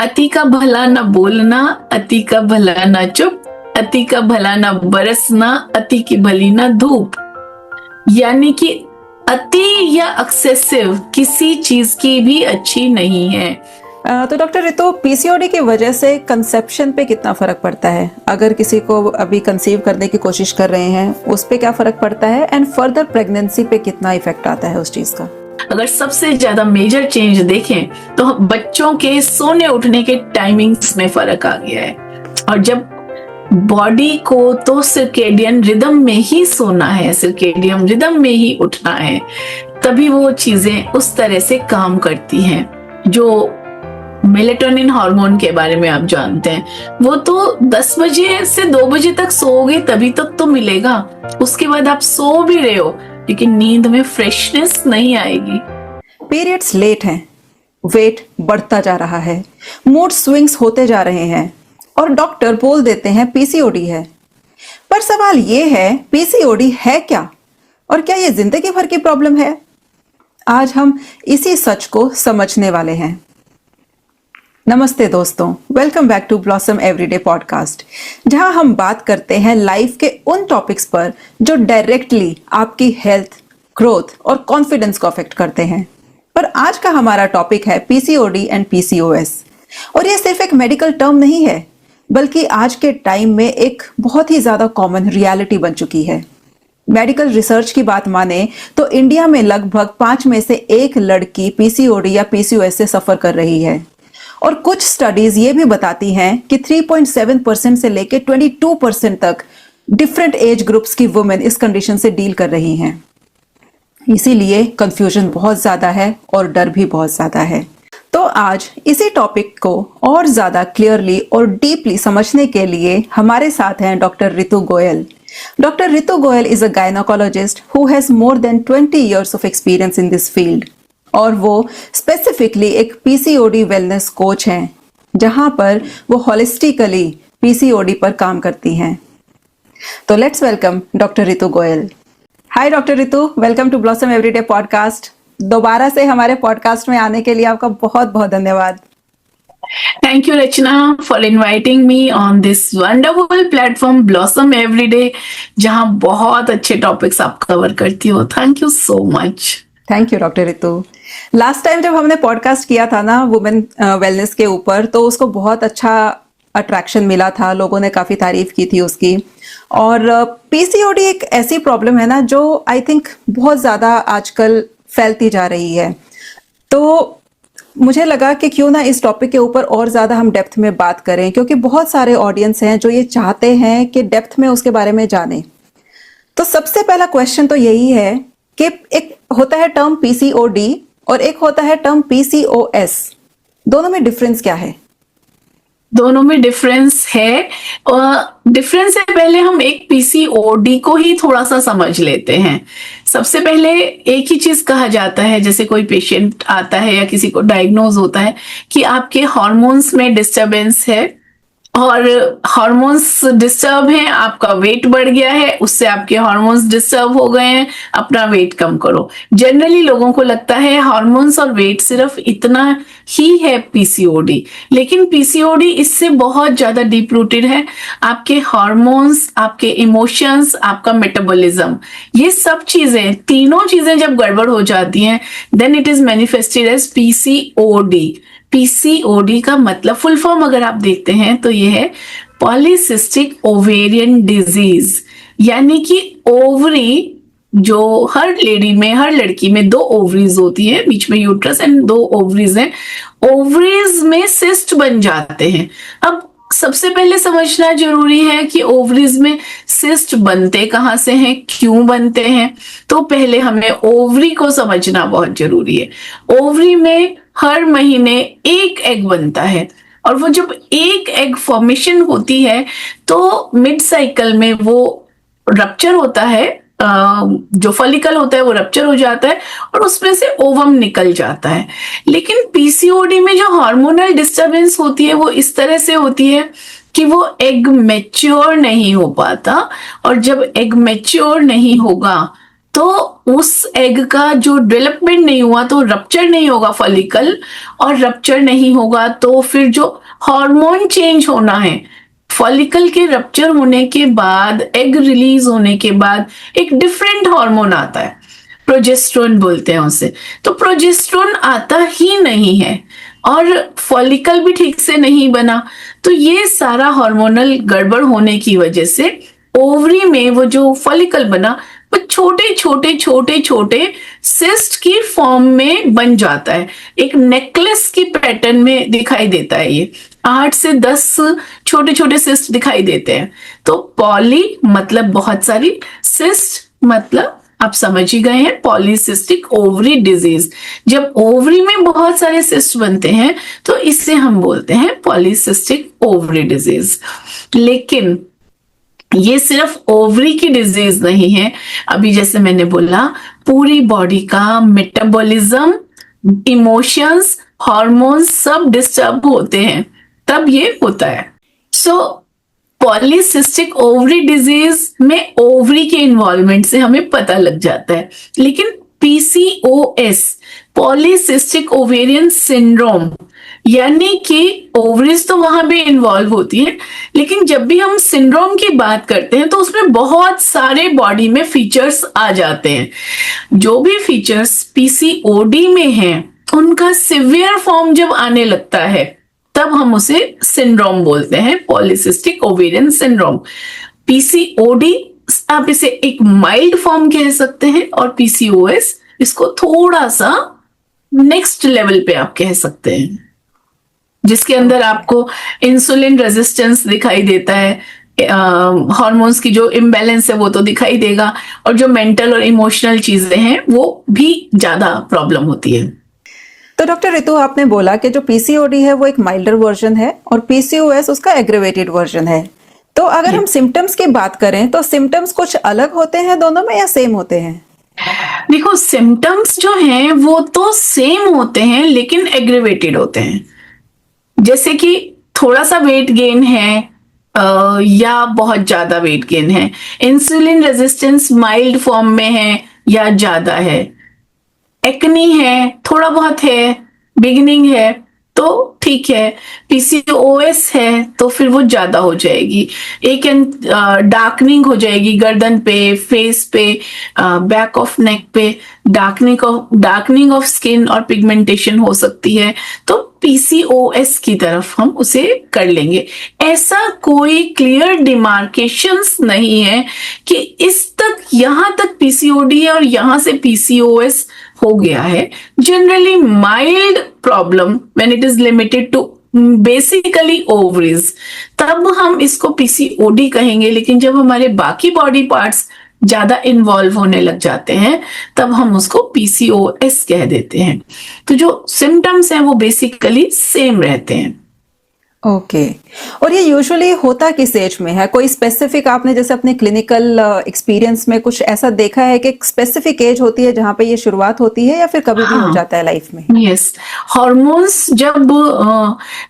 अति का भला न बोलना, अति का भला न चुप, अति का भला न बरसना, अति की भली न धूप। यानी कि अति या एक्सेसिव किसी चीज की भी अच्छी नहीं है। तो डॉक्टर रितु, पीसीओडी की वजह से कंसेप्शन पे कितना फर्क पड़ता है? अगर किसी को अभी कंसीव करने की कोशिश कर रहे हैं, उस पे क्या फर्क पड़ता है, एंड फर्दर प्रेगनेंसी पे कितना इफेक्ट आता है उस चीज का? अगर सबसे ज्यादा मेजर चेंज देखें तो बच्चों के सोने उठने के टाइमिंग्स में फर्क आ गया है। और जब बॉडी को तो सर्केडियन रिदम में ही सोना है, सर्केडियन रिदम में ही उठना है, तभी वो चीजें उस तरह से काम करती हैं। जो मेलेटोनिन हार्मोन के बारे में आप जानते हैं, वो तो 10 बजे से 2 बजे तक सोओगे तभी तक तो मिलेगा। उसके बाद आप सो भी रहे हो लेकिन नींद में फ्रेशनेस नहीं आएगी। पीरियड्स लेट हैं, वेट बढ़ता जा रहा है, मूड स्विंग्स होते जा रहे हैं और डॉक्टर बोल देते हैं पीसीओडी है। पर सवाल ये है, पीसीओडी है क्या और क्या ये जिंदगी भर की प्रॉब्लम है? आज हम इसी सच को समझने वाले हैं। नमस्ते दोस्तों, welcome back to Blossom Everyday podcast, जहां हम बात करते हैं लाइफ के उन टॉपिक्स पर जो डायरेक्टली आपकी हेल्थ, ग्रोथ और कॉन्फिडेंस को अफेक्ट करते हैं। पर आज का हमारा टॉपिक है पीसीओडी एंड पीसीओएस। और यह सिर्फ एक मेडिकल टर्म नहीं है, बल्कि आज के टाइम में एक बहुत ही ज्यादा कॉमन रियलिटी बन चुकी है। मेडिकल रिसर्च की बात माने तो इंडिया में लगभग 5 में से 1 लड़की पीसीओडी या पीसीओएस से सफर कर रही है। और कुछ स्टडीज ये भी बताती हैं कि 3.7% से लेकर 22% तक डिफरेंट एज ग्रुप्स की वुमेन इस कंडीशन से डील कर रही हैं। इसीलिए कंफ्यूजन बहुत ज्यादा है और डर भी बहुत ज्यादा है। तो आज इसी टॉपिक को और ज्यादा क्लियरली और डीपली समझने के लिए हमारे साथ हैं doctor Ritu Goyal. Doctor Ritu Goyal is a gynaecologist who has more than 20 years of experience in this field। और वो स्पेसिफिकली एक पीसीओडी वेलनेस कोच हैं, जहां पर वो होलिस्टिकली पीसीओडी पर काम करती हैं। तो let's welcome doctor Ritu Goyal. Hi doctor Ritu, welcome to Blossom Everyday podcast. दोबारा से हमारे पॉडकास्ट में आने के लिए आपका बहुत बहुत धन्यवाद। Thank you Rachna for inviting me on this wonderful platform Blossom Everyday, जहां बहुत अच्छे टॉपिक्स आप कवर करती हो। Thank you so much. Thank you doctor Ritu. Last time जब हमने पॉडकास्ट किया था ना वुमेन वेलनेस के ऊपर, तो उसको बहुत अच्छा अट्रैक्शन मिला था, लोगों ने काफ़ी तारीफ की थी उसकी। और पीसीओडी एक ऐसी प्रॉब्लम है ना जो आई थिंक बहुत ज़्यादा आजकल फैलती जा रही है। तो मुझे लगा कि क्यों ना इस टॉपिक के ऊपर और ज़्यादा हम डेप्थ में बात करें, क्योंकि बहुत सारे ऑडियंस हैं जो ये चाहते हैं कि डेप्थ में उसके बारे में जाने। तो सबसे पहला क्वेश्चन तो यही है कि एक होता है टर्म पीसीओडी और एक होता है टर्म पीसीओएस। दोनों में डिफरेंस क्या है? दोनों में डिफरेंस है। डिफरेंस से पहले हम एक पीसीओडी को ही थोड़ा सा समझ लेते हैं। सबसे पहले एक ही चीज कहा जाता है, जैसे कोई पेशेंट आता है या किसी को डायग्नोज होता है कि आपके हार्मोन्स में डिस्टरबेंस है और हार्मोन्स डिस्टर्ब हैं, आपका वेट बढ़ गया है, उससे आपके हार्मोन्स डिस्टर्ब हो गए हैं, अपना वेट कम करो। जनरली लोगों को लगता है हार्मोन्स और वेट सिर्फ इतना ही है पीसीओडी, लेकिन पीसीओडी इससे बहुत ज्यादा डीप रूटेड है। आपके हार्मोन्स, आपके इमोशंस, आपका मेटाबॉलिज्म, ये सब चीजें, तीनों चीजें जब गड़बड़ हो जाती हैं, then it is manifested as PCOD. PCOD का मतलब फुल फॉर्म अगर आप देखते हैं तो ये है पॉलीसिस्टिक ओवेरियन डिजीज। यानी कि ओवरी, जो हर लेडी में, हर लड़की में 2 ओवरीज होती है, बीच में यूट्रस एंड 2 ओवरीज हैं। ओवरीज में सिस्ट बन जाते हैं। अब सबसे पहले समझना जरूरी है कि ओवरीज में सिस्ट बनते कहाँ से हैं, क्यों बनते हैं। तो पहले हमें ओवरी को समझना बहुत जरूरी है। ओवरी में हर महीने 1 एग बनता है और वो जब 1 एग फॉर्मेशन होती है तो मिड साइकिल में वो रप्चर होता है, जो फॉलिकल होता है वो रप्चर हो जाता है और उसमें से ओवम निकल जाता है। लेकिन पीसीओडी में जो हार्मोनल डिस्टरबेंस होती है वो इस तरह से होती है कि वो एग मैच्योर नहीं हो पाता, और जब एग मैच्योर नहीं होगा तो उस एग का जो डेवलपमेंट नहीं हुआ तो रप्चर नहीं होगा फॉलिकल, और रप्चर नहीं होगा तो फिर जो हार्मोन चेंज होना है, फॉलिकल के रप्चर होने के बाद, एग रिलीज होने के बाद एक डिफरेंट हार्मोन आता है, प्रोजेस्टेरोन बोलते हैं उसे। तो प्रोजेस्टेरोन आता ही नहीं है और फॉलिकल भी ठीक से नहीं बना, तो ये सारा हार्मोनल गड़बड़ होने की वजह से ओवरी में वो जो फॉलिकल बना वो छोटे छोटे छोटे छोटे सिस्ट की फॉर्म में बन जाता है, एक नेकलेस की पैटर्न में दिखाई देता है। ये 8 से 10 छोटे छोटे सिस्ट दिखाई देते हैं। तो पॉली मतलब बहुत सारी, सिस्ट मतलब आप समझ ही गए हैं, पॉलीसिस्टिक ओवरी डिजीज। जब ओवरी में बहुत सारे सिस्ट बनते हैं तो इससे हम बोलते हैं पॉलीसिस्टिक ओवरी डिजीज। लेकिन ये सिर्फ ओवरी की डिजीज नहीं है, अभी जैसे मैंने बोला पूरी बॉडी का मेटाबॉलिज्म, इमोशंस, हार्मोन्स सब डिस्टर्ब होते हैं तब ये होता है। सो पॉलीसिस्टिक ओवरी डिजीज में ओवरी के इन्वॉल्वमेंट से हमें पता लग जाता है। लेकिन पीसीओएस, पॉलीसिस्टिक ओवेरियन सिंड्रोम, यानी कि ओवरीज तो वहां भी इन्वॉल्व होती है, लेकिन जब भी हम सिंड्रोम की बात करते हैं तो उसमें बहुत सारे बॉडी में फीचर्स आ जाते हैं। जो भी फीचर्स पीसीओडी में हैं उनका सिवियर फॉर्म जब आने लगता है तब हम उसे सिंड्रोम बोलते हैं, पॉलीसिस्टिक ओवेरियन सिंड्रोम। पीसीओडी आप इसे एक माइल्ड फॉर्म कह सकते हैं और पीसीओएस इसको थोड़ा सा नेक्स्ट लेवल पे आप कह सकते हैं, जिसके अंदर आपको इंसुलिन रेजिस्टेंस दिखाई देता है, हार्मोन्स की जो इम्बैलेंस है वो तो दिखाई देगा, और जो मेंटल और इमोशनल चीजें हैं वो भी ज्यादा प्रॉब्लम होती है। तो डॉक्टर रितु, आपने बोला कि जो पीसीओडी है वो एक माइल्डर वर्जन है और पीसीओएस उसका एग्रेवेटेड वर्जन है। तो अगर हम सिम्टम्स की बात करें तो सिम्टम्स कुछ अलग होते हैं दोनों में या सेम होते हैं? देखो, सिम्टम्स जो हैं वो तो सेम होते हैं लेकिन एग्रेवेटेड होते हैं। जैसे कि थोड़ा सा वेट गेन है या बहुत ज्यादा वेट गेन है, इंसुलिन रेजिस्टेंस माइल्ड फॉर्म में है या ज्यादा है, एक्नी है, थोड़ा बहुत है, बिगिनिंग है तो ठीक है, पीसीओएस है तो फिर वो ज्यादा हो जाएगी, एक डार्कनिंग हो जाएगी गर्दन पे, फेस पे, बैक ऑफ नेक पे, डार्कनिंग ऑफ स्किन और पिगमेंटेशन हो सकती है, तो पीसीओएस की तरफ हम उसे कर लेंगे। ऐसा कोई क्लियर डिमार्केशंस नहीं है कि इस तक, यहां तक पीसीओडी है और यहां से पीसीओएस हो गया है। Generally mild problem when it is limited to basically ovaries, तब हम इसको पीसीओडी कहेंगे, लेकिन जब हमारे बाकी बॉडी पार्ट्स ज्यादा इन्वॉल्व होने लग जाते हैं तब हम उसको पीसीओएस कह देते हैं। तो जो सिम्टम्स हैं वो बेसिकली सेम रहते हैं। ओके। और ये यूजुअली होता किस एज में है? कोई स्पेसिफिक, आपने जैसे अपने क्लिनिकल एक्सपीरियंस में कुछ ऐसा देखा है कि एक स्पेसिफिक एज होती है जहां पे ये शुरुआत होती है या फिर कभी भी हो जाता है लाइफ में? यस, हार्मोन्स जब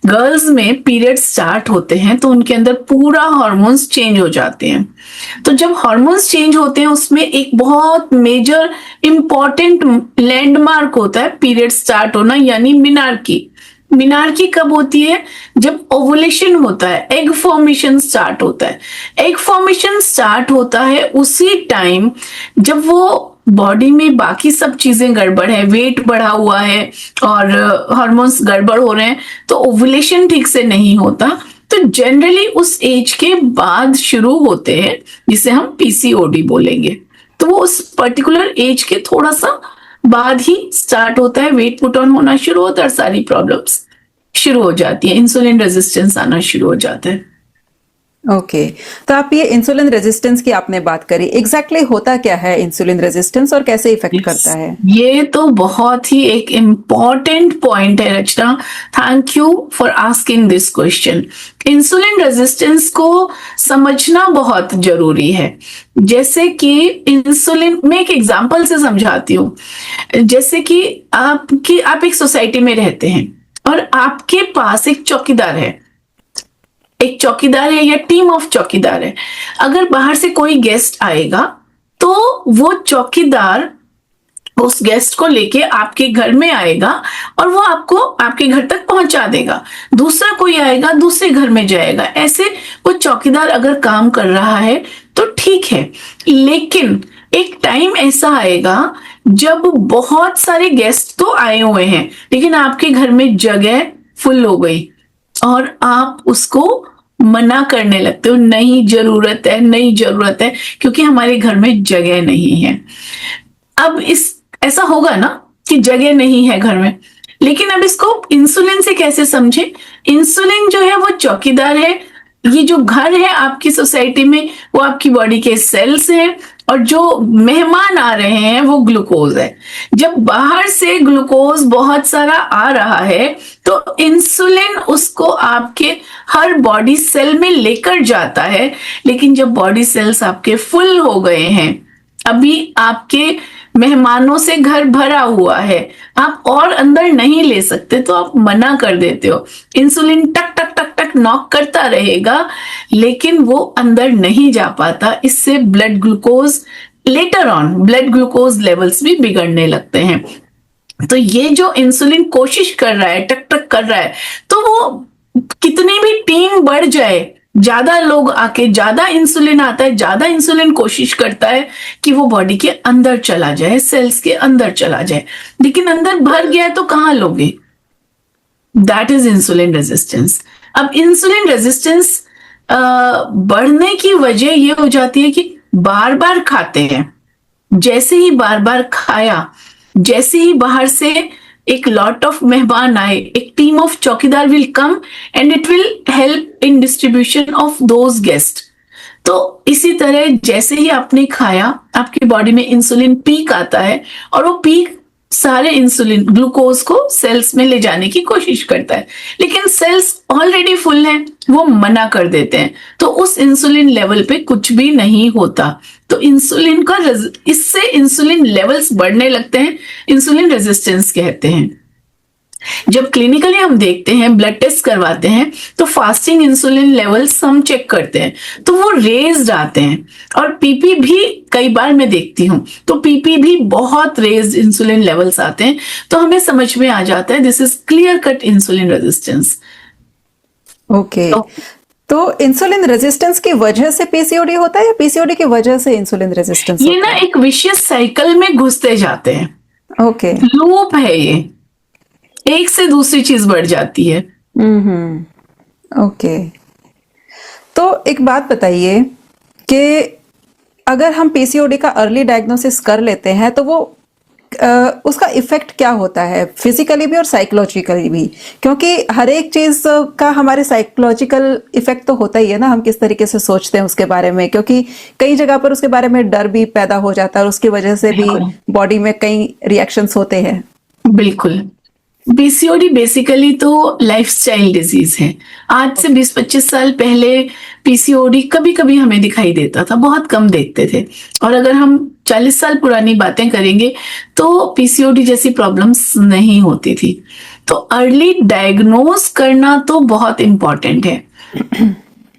गर्ल्स में पीरियड स्टार्ट होते हैं तो उनके अंदर पूरा हार्मोन्स चेंज हो जाते हैं। तो जब हार्मोन्स चेंज होते हैं उसमें एक बहुत मेजर इंपॉर्टेंट लैंडमार्क होता है पीरियड स्टार्ट होना, यानी मिनार्की। मिनार्की कब होती है? जब ओवुलेशन होता है, एग फॉर्मेशन स्टार्ट होता है। एग फॉर्मेशन स्टार्ट होता है उसी टाइम जब वो बॉडी में बाकी सब चीजें गड़बड़ है, वेट बढ़ा हुआ है और हार्मोन्स गड़बड़ हो रहे हैं, तो ओवुलेशन ठीक से नहीं होता। तो जनरली उस एज के बाद शुरू होते हैं, जिसे हम पीसीओडी बोलेंगे। तो वो उस पर्टिकुलर एज के थोड़ा सा बाद ही स्टार्ट होता है, वेट पुट ऑन होना शुरू होता है और सारी प्रॉब्लम्स शुरू हो जाती है, इंसुलिन रेजिस्टेंस आना शुरू हो जाता है। ओके। तो आप ये इंसुलिन रेजिस्टेंस की आपने बात करी, एग्जैक्टली होता क्या है इंसुलिन रेजिस्टेंस और कैसे इफेक्ट करता है? ये तो बहुत ही एक इम्पॉर्टेंट पॉइंट है Rachna, thank you for asking this question. Insulin resistance को समझना बहुत जरूरी है। जैसे कि इंसुलिन, मैं एक एग्जांपल से समझाती हूँ। जैसे कि आप एक सोसाइटी में रहते हैं और आपके पास एक चौकीदार है, एक चौकीदार है या टीम ऑफ चौकीदार है। अगर बाहर से कोई गेस्ट आएगा तो वो चौकीदार उस गेस्ट को लेके आपके घर में आएगा और वो आपको आपके घर तक पहुंचा देगा। दूसरा कोई आएगा, दूसरे घर में जाएगा। ऐसे वो चौकीदार अगर काम कर रहा है तो ठीक है, लेकिन एक टाइम ऐसा आएगा जब बहुत सारे गेस्ट तो आए हुए हैं, लेकिन आपके घर में जगह फुल हो गई और आप उसको मना करने लगते हो, नहीं जरूरत है, नहीं जरूरत है, क्योंकि हमारे घर में जगह नहीं है। अब ऐसा होगा ना कि जगह नहीं है घर में, लेकिन अब इसको इंसुलिन से कैसे समझे? इंसुलिन जो है वो चौकीदार है। ये जो घर है आपकी सोसाइटी में वो आपकी बॉडी के सेल्स हैं, और जो मेहमान आ रहे हैं वो ग्लूकोज है। जब बाहर से ग्लूकोज बहुत सारा आ रहा है तो इंसुलिन उसको आपके हर बॉडी सेल में लेकर जाता है, लेकिन जब बॉडी सेल्स आपके फुल हो गए हैं, अभी आपके मेहमानों से घर भरा हुआ है, आप और अंदर नहीं ले सकते, तो आप मना कर देते हो। इंसुलिन टक टक टक टक नॉक करता रहेगा, लेकिन वो अंदर नहीं जा पाता। इससे blood glucose later on blood glucose levels भी बिगड़ने लगते हैं। तो ये जो इंसुलिन कोशिश कर रहा है, टक टक कर रहा है, तो वो कितनी भी टीम बढ़ जाए, ज्यादा लोग आके ज्यादा इंसुलिन आता है, ज्यादा इंसुलिन कोशिश करता है कि वो बॉडी के अंदर चला जाए, सेल्स के अंदर चला जाए, लेकिन अंदर भर गया है तो कहां लोगे? That is insulin resistance. अब इंसुलिन रेजिस्टेंस बढ़ने की वजह ये हो जाती है कि बार बार खाते हैं, जैसे ही बार बार खाया, जैसे ही बाहर से एक लॉट ऑफ मेहमान आए, एक टीम ऑफ चौकीदार will come and it will help in distribution of those guest. तो इसी तरह जैसे ही आपने खाया, आपकी बॉडी में इंसुलिन पीक आता है, और वो पीक सारे इंसुलिन ग्लूकोज को सेल्स में ले जाने की कोशिश करता है, लेकिन सेल्स ऑलरेडी फुल हैं, वो मना कर देते हैं, तो उस इंसुलिन लेवल पे कुछ भी नहीं होता। तो इंसुलिन का इससे इंसुलिन लेवल्स बढ़ने लगते हैं, इंसुलिन रेजिस्टेंस कहते हैं। जब क्लिनिकली हम देखते हैं, ब्लड टेस्ट करवाते हैं, तो फास्टिंग इंसुलिन लेवल्स हम चेक करते हैं, तो वो रेज्ड आते हैं, और पीपी भी कई बार मैं देखती हूँ, तो पीपी भी बहुत रेज्ड इंसुलिन लेवल्स आते हैं। तो हमें समझ में आ जाता है this is clear cut insulin resistance. Okay, तो इंसुलिन रेजिस्टेंस की वजह से पीसीओडी होता है या पीसीओडी की वजह से इंसुलिन रेजिस्टेंस? ये ना एक विशियस साइकिल में घुसते जाते हैं। ओके, लूप है ये, एक से दूसरी चीज बढ़ जाती है। ओके, तो एक बात बताइए कि अगर हम पीसीओडी का अर्ली डायग्नोसिस कर लेते हैं तो वो उसका इफेक्ट क्या होता है फिजिकली भी और साइकोलॉजिकली भी? क्योंकि हर एक चीज का हमारे साइकोलॉजिकल इफेक्ट तो होता ही है ना, हम किस तरीके से सोचते हैं उसके बारे में, क्योंकि कई जगह पर उसके बारे में डर भी पैदा हो जाता है और उसकी वजह से भी बॉडी में कई रिएक्शंस होते हैं। बिल्कुल, पीसीओडी बेसिकली तो लाइफस्टाइल डिजीज है। आज से 20-25 साल पहले पीसीओडी कभी कभी हमें दिखाई देता था, बहुत कम देखते थे, और अगर हम 40 साल पुरानी बातें करेंगे तो पीसीओडी जैसी प्रॉब्लम्स नहीं होती थी। तो अर्ली डायग्नोज करना तो बहुत इंपॉर्टेंट है।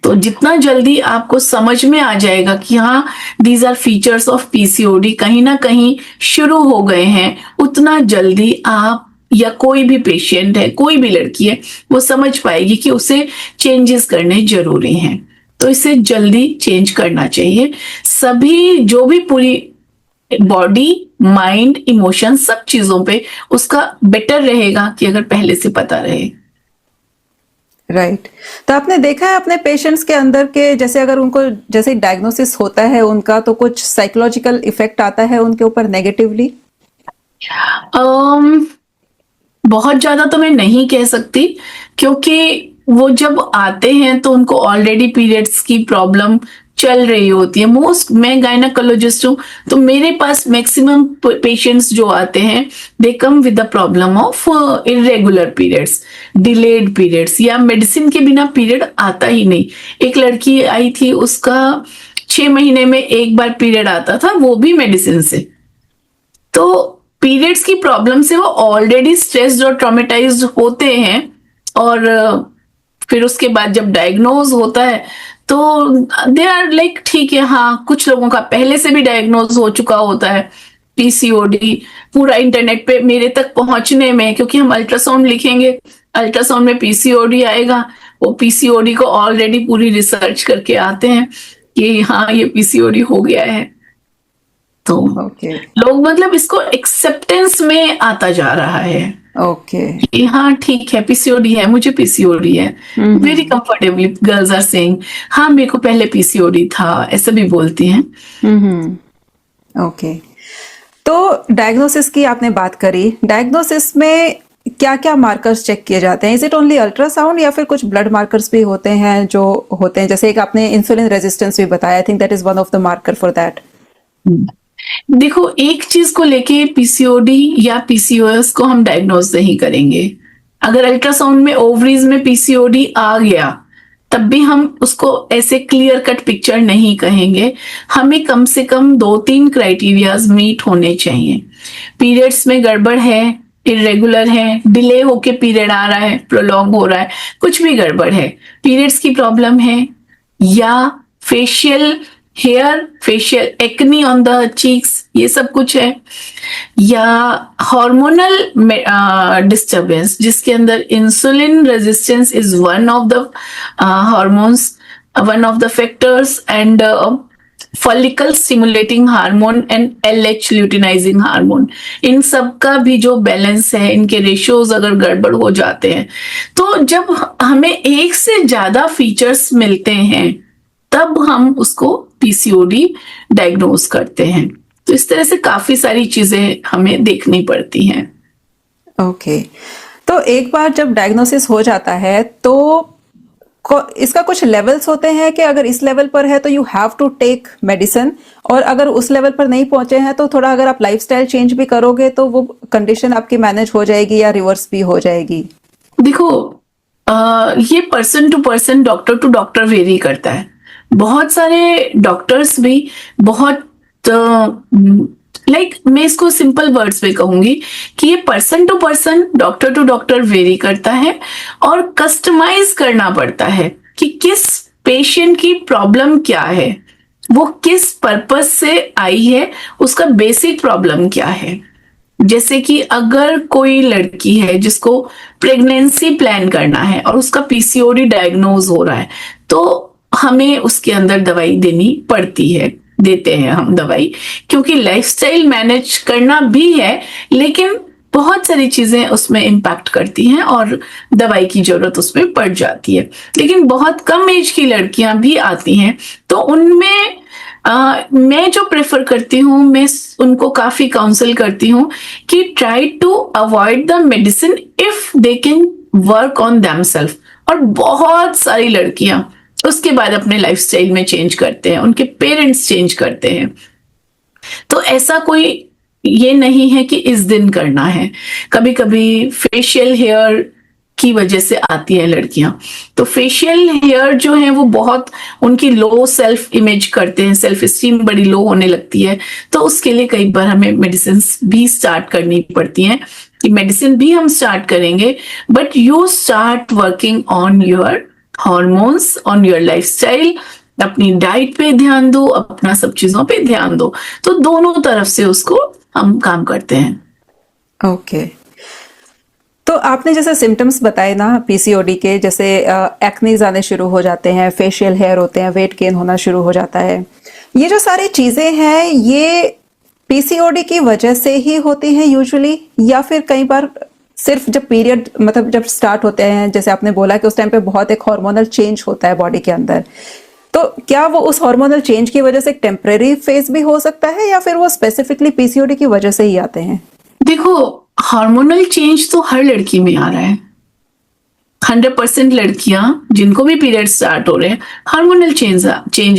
तो जितना जल्दी आपको समझ में आ जाएगा कि हाँ these are features of PCOD कहीं ना कहीं शुरू हो गए हैं, उतना जल्दी आप या कोई भी पेशेंट है, कोई भी लड़की है, वो समझ पाएगी कि उसे चेंजेस करने जरूरी हैं। तो इसे जल्दी चेंज करना चाहिए। सभी जो भी पूरी बॉडी, माइंड, इमोशन, सब चीजों पे उसका बेटर रहेगा कि अगर पहले से पता रहे। राइट, तो आपने देखा है अपने पेशेंट्स के अंदर के जैसे अगर उनको जैसे डायग्नोसिस होता है उनका, तो कुछ साइकोलॉजिकल इफेक्ट आता है उनके ऊपर नेगेटिवली? बहुत ज्यादा तो मैं नहीं कह सकती, क्योंकि वो जब आते हैं तो उनको ऑलरेडी पीरियड्स की प्रॉब्लम चल रही होती है। मैं गायनेकोलॉजिस्ट हूँ, तो मेरे पास मैक्सिमम पेशेंट्स जो आते हैं they come with the problem of irregular periods, delayed periods, या मेडिसिन के बिना पीरियड आता ही नहीं। एक लड़की आई थी, उसका 6 महीने में एक बार पीरियड आता था, वो भी मेडिसिन से। तो पीरियड्स की प्रॉब्लम से वो ऑलरेडी स्ट्रेस्ड और ट्रॉमेटाइज्ड होते हैं, और फिर उसके बाद जब डायग्नोज होता है तो दे आर लाइक ठीक है, हाँ कुछ लोगों का पहले से भी डायग्नोज हो चुका होता है पीसीओडी, पूरा इंटरनेट पे मेरे तक पहुंचने में, क्योंकि हम अल्ट्रासाउंड लिखेंगे, अल्ट्रासाउंड में पीसीओडी आएगा, वो पीसीओडी को ऑलरेडी पूरी रिसर्च करके आते हैं कि हाँ ये पीसीओडी हो गया है। तो ओके लोग मतलब इसको एक्सेप्टेंस में आता जा रहा है ओके कि हाँ ठीक है पीसीओडी है, मुझे पीसीओडी है, very comfortably girls are saying हाँ मेरे को पहले पीसीओडी था, ऐसा भी बोलती हैं। ओके। तो डायग्नोसिस की आपने बात करी, डायग्नोसिस में क्या क्या मार्कर्स चेक किए जाते हैं? इज इट ओनली अल्ट्रासाउंड या फिर कुछ ब्लड मार्कर्स भी होते हैं जो होते हैं, जैसे एक आपने इंसुलिन रेजिस्टेंस भी बताया, I think that is one of the marker for that. देखो एक चीज को लेके पीसीओडी या पीसीओएस को हम डायग्नोज नहीं करेंगे। अगर अल्ट्रासाउंड में ओवरीज में पीसीओडी आ गया तब भी हम उसको ऐसे क्लियर कट पिक्चर नहीं कहेंगे, हमें कम से कम 2-3 क्राइटेरियाज मीट होने चाहिए। पीरियड्स में गड़बड़ है, इरेगुलर है, डिले होके पीरियड आ रहा है, प्रोलॉन्ग हो रहा है, कुछ भी गड़बड़ है, पीरियड्स की प्रॉब्लम है, या facial hair, facial acne on the cheeks, ये सब कुछ है, या हार्मोनल डिस्टर्बेंस जिसके अंदर insulin resistance is one of the hormones, one of the factors, and follicle stimulating hormone and LH luteinising hormone, इन सब का भी जो बैलेंस है, इनके रेशियोज अगर गड़बड़ हो जाते हैं, तो जब हमें एक से ज्यादा फीचर्स मिलते हैं तब हम उसको पीसीओडी डायग्नोज करते हैं। तो इस तरह से काफी सारी चीजें हमें देखनी पड़ती हैं। ओके। तो एक बार जब डायग्नोसिस हो जाता है तो इसका कुछ लेवल्स होते हैं कि अगर इस लेवल पर है तो you have to take medicine, और अगर उस लेवल पर नहीं पहुंचे हैं तो थोड़ा अगर आप लाइफस्टाइल चेंज भी करोगे तो वो कंडीशन आपकी मैनेज हो जाएगी या रिवर्स भी हो जाएगी? देखो ये person to person, doctor to doctor vary करता है। बहुत सारे डॉक्टर्स भी बहुत मैं इसको सिंपल वर्ड्स में कहूंगी कि ये person to person, doctor to doctor vary करता है, और कस्टमाइज करना पड़ता है कि किस पेशेंट की प्रॉब्लम क्या है, वो किस पर्पस से आई है, उसका बेसिक प्रॉब्लम क्या है। जैसे कि अगर कोई लड़की है जिसको प्रेगनेंसी प्लान करना है और उसका पीसीओडी डायग्नोज हो रहा है, तो हमें उसके अंदर दवाई देनी पड़ती है, देते हैं हम दवाई, क्योंकि लाइफस्टाइल मैनेज करना भी है, लेकिन बहुत सारी चीजें उसमें इम्पैक्ट करती हैं और दवाई की जरूरत उसमें पड़ जाती है। लेकिन बहुत कम एज की लड़कियां भी आती हैं, तो उनमें मैं जो प्रेफर करती हूँ, मैं उनको काफी काउंसल करती हूँ कि try to avoid the medicine if they can work on themselves. और बहुत सारी लड़कियां उसके बाद अपने लाइफस्टाइल में चेंज करते हैं, उनके पेरेंट्स चेंज करते हैं। तो ऐसा कोई ये नहीं है कि इस दिन करना है। कभी कभी फेशियल हेयर की वजह से आती है लड़कियां, तो फेशियल हेयर जो है वो बहुत उनकी लो सेल्फ इमेज करते हैं, सेल्फ स्टीम बड़ी लो होने लगती है, तो उसके लिए कई बार हमें मेडिसिन भी स्टार्ट करनी पड़ती हैं कि मेडिसिन भी हम स्टार्ट करेंगे, but you start working on your hormones, on your lifestyle, अपनी डाइट पे ध्यान दो, अपना सब चीजों पे ध्यान दो। तो दोनों तरफ से उसको हम काम करते हैं। ओके। तो आपने जैसे सिम्टम्स बताए ना पीसीओडी के, जैसे एक्नीज आने शुरू हो जाते हैं, फेशियल हेयर होते हैं, वेट गेन होना शुरू हो जाता है, ये जो सारी चीजें हैं ये पीसीओडी की वजह से ही होती हैं यूजुअली, या फिर कई बार सिर्फ जब पीरियड मतलब जब स्टार्ट होते हैं, जैसे आपने बोला कि उस टाइम पे बहुत एक हार्मोनल चेंज होता है बॉडी के अंदर, तो क्या वो उस हार्मोनल चेंज की वजह से एक टेम्परेरी फेज भी हो सकता है, या फिर वो स्पेसिफिकली पीसीओडी की वजह से ही आते हैं? देखो हार्मोनल चेंज तो हर लड़की में आ रहा है। 100% लड़कियां जिनको भी पीरियड स्टार्ट हो रहे हैं हार्मोनल चेंज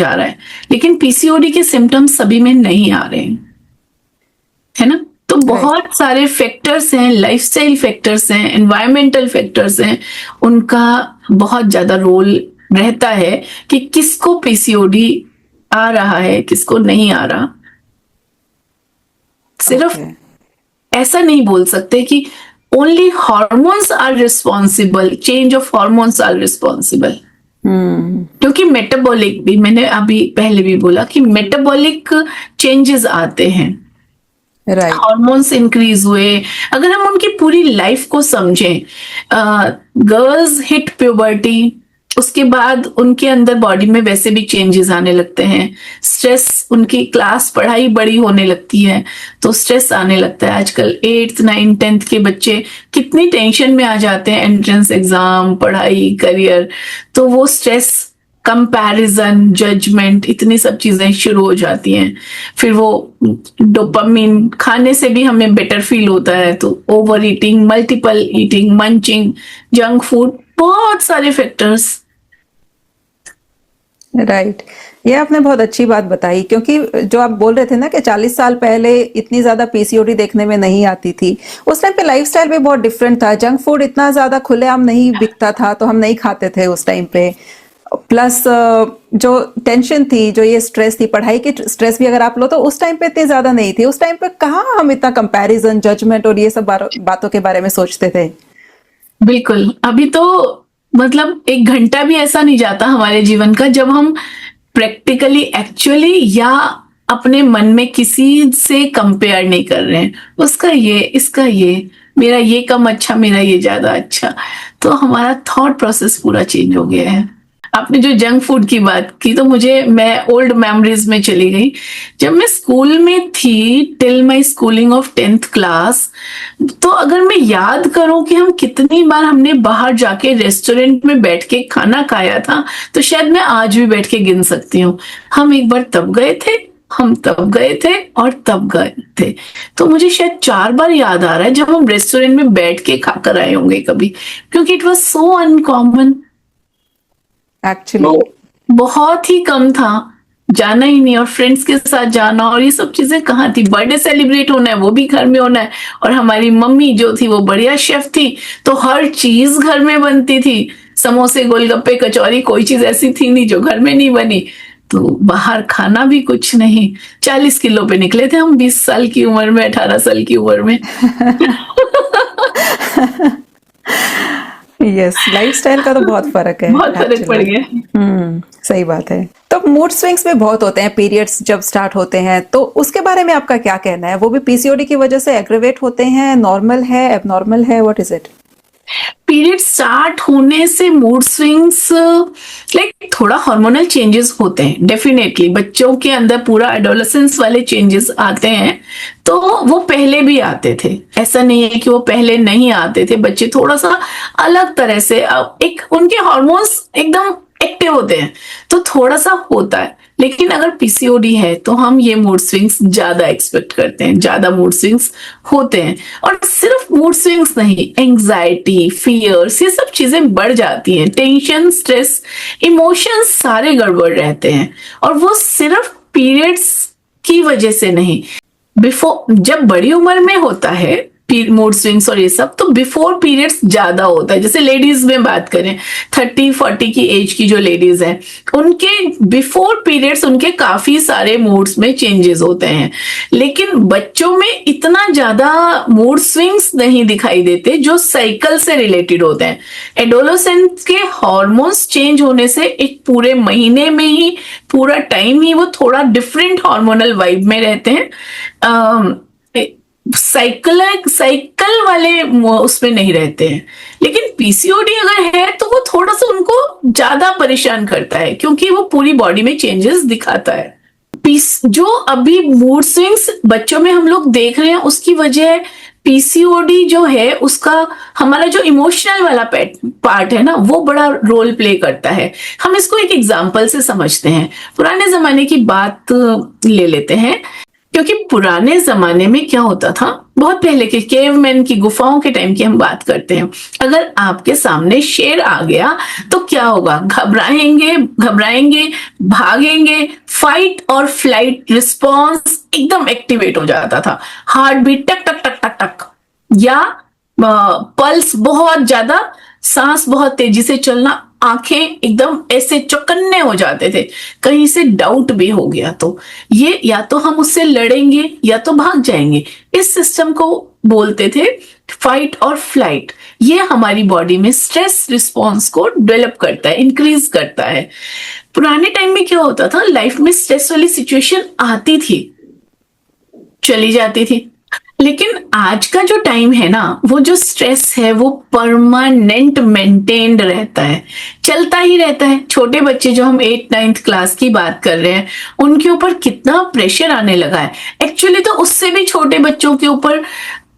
आ रहा है, लेकिन पीसीओडी के सिम्टम्स सभी में नहीं आ रहे हैं, है ना। तो बहुत सारे फैक्टर्स हैं, लाइफस्टाइल फैक्टर्स हैं, एनवायरमेंटल फैक्टर्स हैं, उनका बहुत ज्यादा रोल रहता है कि किसको पीसीओडी आ रहा है, किसको नहीं आ रहा। सिर्फ ऐसा नहीं बोल सकते कि only hormones are responsible, change of hormones are responsible. क्योंकि मेटाबॉलिक भी, मैंने अभी पहले भी बोला कि मेटाबॉलिक चेंजेस आते हैं, राइट। हार्मोन्स इंक्रीज हुए। अगर हम उनकी पूरी लाइफ को समझें, गर्ल्स हिट प्यूबर्टी, उसके बाद उनके अंदर बॉडी में वैसे भी चेंजेस आने लगते हैं, स्ट्रेस, उनकी क्लास पढ़ाई बड़ी होने लगती है तो स्ट्रेस आने लगता है। आजकल 8th 9th 10th के बच्चे कितनी टेंशन में आ जाते हैं, एंट्रेंस एग्जाम, पढ़ाई, करियर, तो वो स्ट्रेस, कंपैरिजन, जजमेंट, इतनी सब चीजें शुरू हो जाती हैं। फिर वो डोपामिन, खाने से भी हमें बेटर फील होता है तो over eating, multiple eating, munching, junk food, बहुत सारे फैक्टर्स। राइट। ये आपने बहुत अच्छी बात बताई, क्योंकि जो आप बोल रहे थे ना कि 40 साल पहले इतनी ज्यादा पीसीओडी देखने में नहीं आती थी, उस टाइम पे लाइफस्टाइल भी बहुत डिफरेंट था, जंक फूड इतना ज्यादा खुलेआम नहीं बिकता था तो हम नहीं खाते थे उस टाइम पे। प्लस जो टेंशन थी, जो ये स्ट्रेस थी, पढ़ाई की स्ट्रेस भी अगर आप लो तो उस टाइम पे इतनी ज्यादा नहीं थी। उस टाइम पे कहाँ हम इतना कंपैरिजन, जजमेंट और ये सब बातों के बारे में सोचते थे। बिल्कुल, अभी तो मतलब 1 घंटा भी ऐसा नहीं जाता हमारे जीवन का जब हम प्रैक्टिकली, एक्चुअली या अपने मन में किसी से कंपेयर नहीं कर रहे हैं, उसका ये, इसका ये, मेरा ये कम अच्छा, मेरा ये ज्यादा अच्छा। तो हमारा थॉट प्रोसेस पूरा चेंज हो गया है। आपने जो जंक फूड की बात की तो मैं ओल्ड मेमोरीज में चली गई। जब मैं स्कूल में थी, till my schooling of 10th class, तो अगर मैं याद करूं कि हम कितनी बार हमने बाहर जाके रेस्टोरेंट में बैठ के खाना खाया था, तो शायद मैं आज भी बैठ के गिन सकती हूँ। हम एक बार तब गए थे, हम तब गए थे और तब गए थे। तो मुझे शायद 4 बार याद आ रहा है जब हम रेस्टोरेंट में बैठ के खाकर आए होंगे कभी, क्योंकि it was so uncommon. Actually तो बहुत ही कम था, जाना ही नहीं, और फ्रेंड्स के साथ जाना और ये सब चीजें कहाँ थी। बर्थडे सेलिब्रेट होना है वो भी घर में होना है, और हमारी मम्मी जो थी वो बढ़िया शेफ थी तो हर चीज घर में बनती थी। समोसे, गोलगप्पे, कचौरी, कोई चीज ऐसी थी नहीं जो घर में नहीं बनी। तो बाहर खाना भी कुछ नहीं। 40 किलो पे निकले थे हम 20 साल की उम्र में, 18 साल की उम्र में। यस, लाइफस्टाइल का तो बहुत फर्क है, बहुत फर्क पड़ एक्चुअली। गया। सही बात है। तो मूड स्विंग्स भी बहुत होते हैं, पीरियड्स जब स्टार्ट होते हैं, तो उसके बारे में आपका क्या कहना है? वो भी पीसीओडी की वजह से एग्रेवेट होते हैं, नॉर्मल है, एबनॉर्मल है, what is it? Period start होने से मूड स्विंग्स, लाइक थोड़ा हार्मोनल चेंजेस होते हैं डेफिनेटली। बच्चों के अंदर पूरा एडोलेसेंस वाले चेंजेस आते हैं, तो वो पहले भी आते थे, ऐसा नहीं है कि वो पहले नहीं आते थे। बच्चे थोड़ा सा अलग तरह से, एक उनके हार्मोन्स एकदम एक्टिव होते हैं तो थोड़ा सा होता है। लेकिन अगर पीसीओडी है तो हम ये मूड स्विंग्स ज्यादा एक्सपेक्ट करते हैं, ज्यादा मूड स्विंग्स होते हैं। और सिर्फ मूड स्विंग्स नहीं, एंजाइटी, फियर्स, ये सब चीजें बढ़ जाती हैं। टेंशन, स्ट्रेस, इमोशंस सारे गड़बड़ रहते हैं, और वो सिर्फ पीरियड्स की वजह से नहीं। बिफोर, जब बड़ी उम्र में होता है मूड स्विंग्स और ये सब, तो बिफोर पीरियड्स ज्यादा होता है। जैसे लेडीज में बात करें, 30-40 की एज की जो लेडीज हैं, उनके बिफोर पीरियड्स उनके काफी सारे मूड्स में चेंजेस होते हैं। लेकिन बच्चों में इतना ज्यादा मूड स्विंग्स नहीं दिखाई देते जो साइकिल से रिलेटेड होते हैं। एडोलेसेंट के हार्मोन्स चेंज होने से एक पूरे महीने में ही, पूरा टाइम ही वो थोड़ा डिफरेंट हार्मोनल वाइब में रहते हैं। साइकिल वाले उसमें नहीं रहते हैं। लेकिन पीसीओडी अगर है तो वो थोड़ा सा उनको ज्यादा परेशान करता है, क्योंकि वो पूरी बॉडी में चेंजेस दिखाता है। जो अभी मूड स्विंग्स बच्चों में हम लोग देख रहे हैं, उसकी वजह पीसीओडी जो है उसका, हमारा जो इमोशनल वाला पार्ट है ना, वो बड़ा रोल प्ले करता है। हम इसको एक एग्जांपल से समझते हैं। पुराने जमाने की बात ले लेते हैं, क्योंकि पुराने जमाने में क्या होता था, बहुत पहले के केवमैन की गुफाओं के टाइम की हम बात करते हैं। अगर आपके सामने शेर आ गया तो क्या होगा? घबराएंगे, भागेंगे, फाइट और फ्लाइट रिस्पॉन्स एकदम एक्टिवेट हो जाता था। हार्ट बीट टक टक टक टक टक, या पल्स बहुत ज्यादा, सांस बहुत तेजी से चलना, आंखें एकदम ऐसे चौकन्ने हो जाते थे, कहीं से डाउट भी हो गया तो ये या तो हम उससे लड़ेंगे या तो भाग जाएंगे। इस सिस्टम को बोलते थे फाइट और फ्लाइट। ये हमारी बॉडी में स्ट्रेस रिस्पॉन्स को डेवलप करता है, इंक्रीज करता है। पुराने टाइम में क्या होता था, लाइफ में स्ट्रेस वाली सिचुएशन आती थी, चली जाती थी, लेकिन आज का जो टाइम है ना, वो जो स्ट्रेस है वो परमानेंट मेंटेन्ड रहता है, चलता ही रहता है। छोटे बच्चे जो हम 8th-9th क्लास की बात कर रहे हैं, उनके ऊपर कितना प्रेशर आने लगा है। एक्चुअली तो उससे भी छोटे बच्चों के ऊपर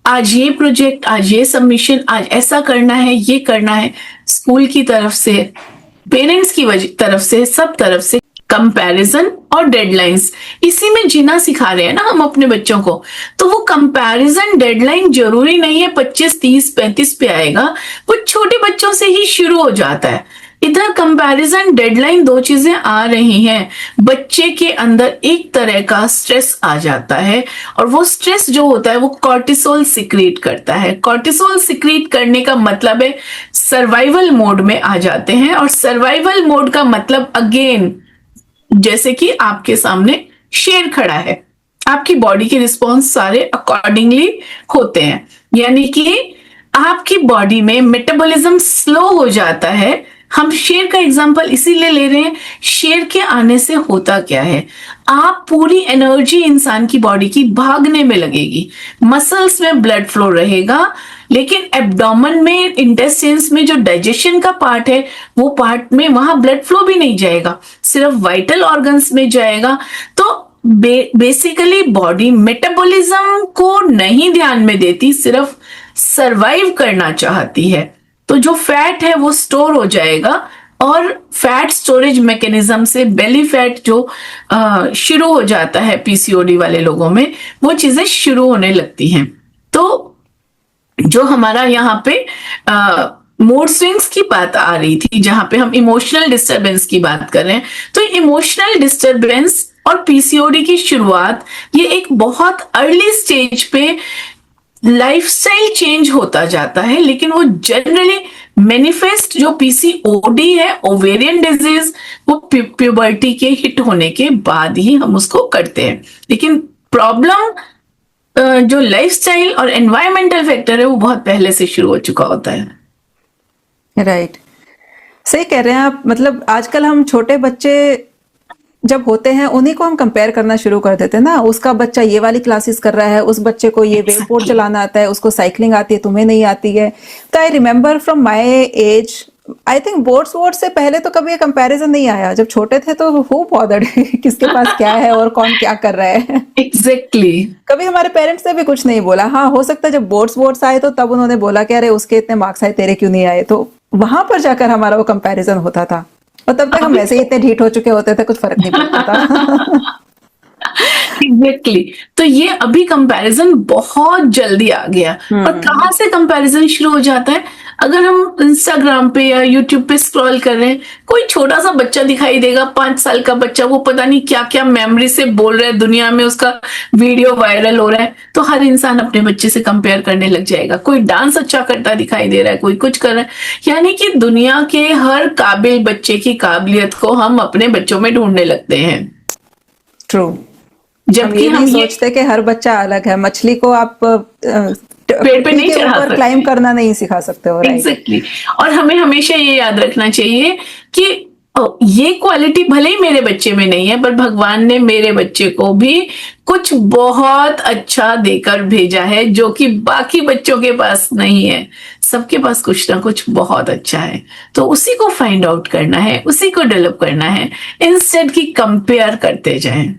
आज ये प्रोजेक्ट, आज ये सबमिशन, आज ऐसा करना है, ये करना है, स्कूल की तरफ से, पेरेंट्स की तरफ से, सब तरफ से कंपैरिजन और डेडलाइंस, इसी में जीना सिखा रहे हैं ना हम अपने बच्चों को। तो वो कंपैरिजन डेडलाइन जरूरी नहीं है 25, 30, 35 पे आएगा, वो छोटे बच्चों से ही शुरू हो जाता है। इधर कंपैरिजन डेडलाइन, दो चीजें आ रही हैं, बच्चे के अंदर एक तरह का स्ट्रेस आ जाता है, और वो स्ट्रेस जो होता है वो कॉर्टिसोल सिक्रीट करता है। कॉर्टिसोल सिक्रीट करने का मतलब है सर्वाइवल मोड में आ जाते हैं, और सर्वाइवल मोड का मतलब अगेन, जैसे कि आपके सामने शेर खड़ा है, आपकी बॉडी के रिस्पॉन्स सारे अकॉर्डिंगली होते हैं, यानी कि आपकी बॉडी में मेटाबॉलिज्म स्लो हो जाता है। हम शेर का एग्जांपल इसीलिए ले रहे हैं, शेर के आने से होता क्या है, आप पूरी एनर्जी इंसान की बॉडी की भागने में लगेगी, मसल्स में ब्लड फ्लो रहेगा, लेकिन एब्डोमेन में, इंटेस्टाइन्स में जो डाइजेशन का पार्ट है, वो पार्ट में वहां ब्लड फ्लो भी नहीं जाएगा, सिर्फ वाइटल ऑर्गन्स में जाएगा। तो बेसिकली बॉडी मेटाबॉलिज्म को नहीं ध्यान में देती, सिर्फ सरवाइव करना चाहती है। तो जो फैट है वो स्टोर हो जाएगा, और फैट स्टोरेज मैकेनिज्म से बेली फैट जो शुरू हो जाता है पीसीओडी वाले लोगों में, वो चीजें शुरू होने लगती हैं। तो जो हमारा यहाँ पे मूड स्विंग्स की बात आ रही थी, जहां पे हम इमोशनल डिस्टरबेंस की बात कर रहे हैं, तो इमोशनल डिस्टरबेंस और पीसीओडी की शुरुआत ये एक बहुत अर्ली स्टेज पे लाइफस्टाइल चेंज होता जाता है, लेकिन वो जनरली मैनिफेस्ट जो पीसीओडी है, ओवेरियन डिजीज, वो प्यूबर्टी के हिट होने के बाद ही हम उसको करते हैं। लेकिन प्रॉब्लम जो लाइफस्टाइल और एनवायरमेंटल फैक्टर है वो बहुत पहले से शुरू हो चुका होता है। राइट, सही कह रहे हैं आप। मतलब आजकल हम छोटे बच्चे जब होते हैं उन्हीं को हम कंपेयर करना शुरू कर देते हैं ना, उसका बच्चा ये वाली क्लासेस कर रहा है, उस बच्चे को ये वेवबोर्ड चलाना आता है, उसको साइकिलिंग आती है, तुम्हें नहीं आती है। तो I remember from my age, I think boards से पहले तो कभी ये कंपैरिजन नहीं आया। जब छोटे थे तो हु बॉदर्ड किसके पास क्या है और कौन क्या कर रहा है। एग्जैक्टली कभी हमारे पेरेंट्स ने भी कुछ नहीं बोला। हाँ, हो सकता है जब बोर्ड्स आए तो तब उन्होंने बोला कि अरे उसके इतने मार्क्स आए, तेरे क्यों नहीं आए। तो वहां पर जाकर हमारा वो कंपैरिजन होता था, और तब तक हम वैसे ही इतने ढीठ हो चुके होते थे, कुछ फर्क नहीं पड़ता था। एग्जैक्टली तो ये अभी कंपैरिजन बहुत जल्दी आ गया। और कहाँ से कंपैरिजन शुरू हो जाता है, अगर हम इंस्टाग्राम पे या यूट्यूब पे स्क्रॉल कर रहे हैं, कोई छोटा सा बच्चा दिखाई देगा, 5 साल का बच्चा, वो पता नहीं क्या क्या मेमोरी से बोल रहा है, दुनिया में उसका वीडियो वायरल हो रहा है, तो हर इंसान अपने बच्चे से कंपेयर करने लग जाएगा। कोई डांस अच्छा करता दिखाई दे रहा है, कोई कुछ कर रहा है, यानी कि दुनिया के हर काबिल बच्चे की काबिलियत को हम अपने बच्चों में ढूंढने लगते हैं। ट्रू। जबकि हम ये सोचते कि हर बच्चा अलग है। मछली को आप पेड़ पे नहीं चढ़ा सकते, क्लाइम करना नहीं सिखा सकते हो। एग्जैक्टली और हमें हमेशा ये याद रखना चाहिए कि ये क्वालिटी भले ही मेरे बच्चे में नहीं है, पर भगवान ने मेरे बच्चे को भी कुछ बहुत अच्छा देकर भेजा है, जो कि बाकी बच्चों के पास नहीं है। सबके पास कुछ ना कुछ बहुत अच्छा है, तो उसी को फाइंड आउट करना है, उसी को डेवलप करना है, इंस्टेड की कंपेयर करते जाएं।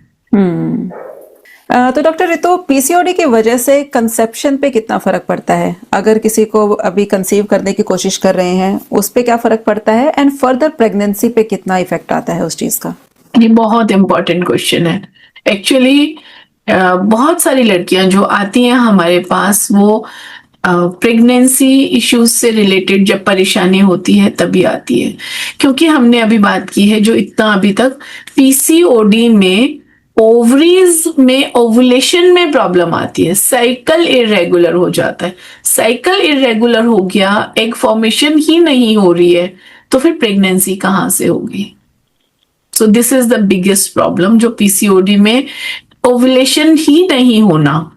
तो डॉक्टर रितु, पीसीओडी की वजह से कंसेप्शन पे कितना फर्क पड़ता है? अगर किसी को अभी कंसीव करने की कोशिश कर रहे हैं, उस पे क्या फर्क पड़ता है, एंड फर्दर प्रेगनेंसी पे कितना इफेक्ट आता है उस चीज का? ये बहुत इंपॉर्टेंट क्वेश्चन है। एक्चुअली बहुत सारी लड़कियां जो आती हैं हमारे पास, वो प्रेगनेंसी इश्यूज से रिलेटेड जब परेशानी होती है तभी आती है, क्योंकि हमने अभी बात की है जो इतना अभी तक पीसीओडी में ओवरीज में ओवुलेशन में प्रॉब्लम आती है, साइकिल इरेगुलर हो जाता है। साइकिल इरेगुलर हो गया, एग फॉर्मेशन ही नहीं हो रही है, तो फिर प्रेगनेंसी कहाँ से होगी? So this is the biggest problem जो पीसीओडी में, ओवुलेशन ही नहीं होना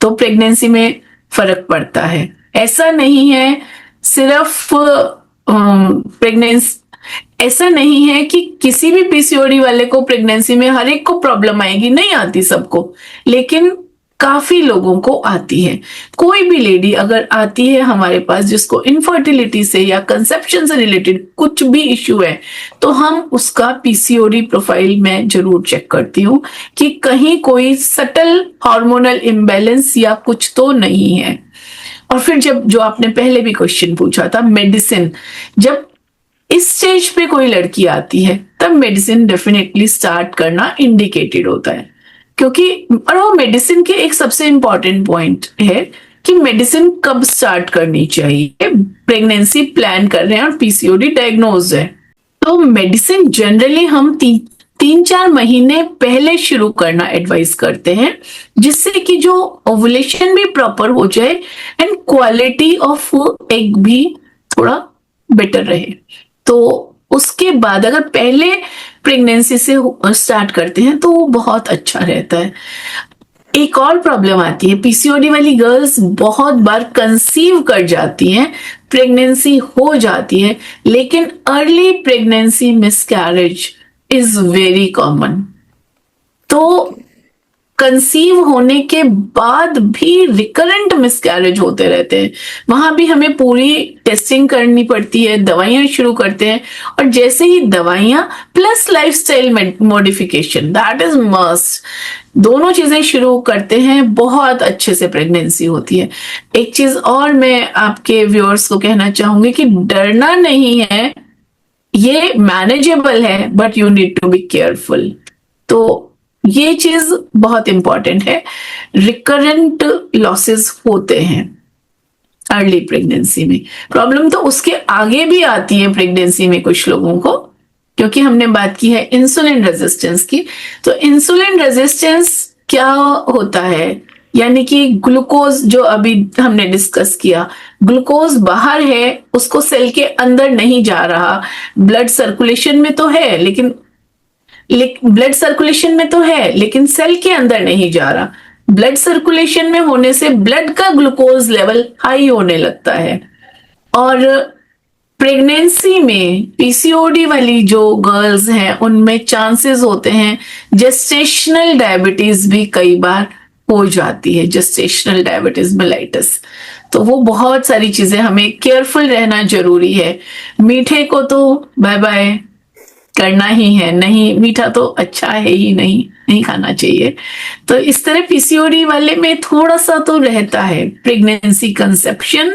तो प्रेगनेंसी में फर्क पड़ता है। ऐसा नहीं है सिर्फ प्रेगनेंसी, ऐसा नहीं है कि किसी भी पीसीओडी वाले को प्रेगनेंसी में हर एक को प्रॉब्लम आएगी, नहीं आती सबको, लेकिन काफी लोगों को आती है। कोई भी लेडी अगर आती है हमारे पास जिसको इनफर्टिलिटी से या कंसेप्शन से रिलेटेड कुछ भी इश्यू है, तो हम उसका पीसीओडी प्रोफाइल में जरूर चेक करती हूँ कि कहीं कोई सटल हार्मोनल इम्बैलेंस या कुछ तो नहीं है। और फिर जब, जो आपने पहले भी क्वेश्चन पूछा था, मेडिसिन, जब इस स्टेज पे कोई लड़की आती है तब मेडिसिन डेफिनेटली स्टार्ट करना इंडिकेटेड होता है, क्योंकि और वो मेडिसिन के एक सबसे इंपॉर्टेंट पॉइंट है कि मेडिसिन कब स्टार्ट करनी चाहिए। प्रेगनेंसी प्लान कर रहे हैं और पीसीओडी डायग्नोज है तो मेडिसिन जनरली हम 3-4 महीने पहले शुरू करना एडवाइस करते हैं, जिससे कि जो ओवुलेशन भी प्रॉपर हो जाए एंड क्वालिटी ऑफ एग भी थोड़ा बेटर रहे। तो उसके बाद अगर पहले प्रेगनेंसी से स्टार्ट करते हैं तो वो बहुत अच्छा रहता है। एक और प्रॉब्लम आती है, पीसीओडी वाली गर्ल्स बहुत बार कंसीव कर जाती हैं, प्रेगनेंसी हो जाती है, लेकिन early pregnancy miscarriage is very common. तो कंसीव होने के बाद भी रिकरेंट मिसकैरेज होते रहते हैं, वहां भी हमें पूरी टेस्टिंग करनी पड़ती है, दवाइयां शुरू करते हैं, और जैसे ही दवाइयां plus lifestyle modification, that is must, दोनों चीजें शुरू करते हैं, बहुत अच्छे से प्रेगनेंसी होती है। एक चीज और मैं आपके व्यूअर्स को कहना चाहूंगी कि डरना नहीं है, ये मैनेजेबल है, but you need to be careful. तो ये चीज बहुत इंपॉर्टेंट है। रिकरेंट लॉसेस होते हैं अर्ली प्रेगनेंसी में। प्रॉब्लम तो उसके आगे भी आती है प्रेगनेंसी में कुछ लोगों को, क्योंकि हमने बात की है इंसुलिन रेजिस्टेंस की। तो इंसुलिन रेजिस्टेंस क्या होता है, यानी कि ग्लूकोज जो अभी हमने डिस्कस किया, ग्लूकोज बाहर है, उसको सेल के अंदर नहीं जा रहा। ब्लड सर्कुलेशन में तो है, लेकिन ब्लड सर्कुलेशन में तो है लेकिन सेल के अंदर नहीं जा रहा। ब्लड सर्कुलेशन में होने से ब्लड का ग्लूकोज लेवल हाई होने लगता है। और प्रेगनेंसी में पीसीओडी वाली जो गर्ल्स हैं उनमें चांसेस होते हैं जेस्टेशनल डायबिटीज भी कई बार हो जाती है, जेस्टेशनल डायबिटीज मेलाइटिस। तो वो बहुत सारी चीजें हमें केयरफुल रहना जरूरी है। मीठे को तो बाय बाय करना ही है, नहीं मीठा तो अच्छा है ही नहीं खाना चाहिए। तो इस तरह पीसीओडी वाले में थोड़ा सा तो रहता है, pregnancy, conception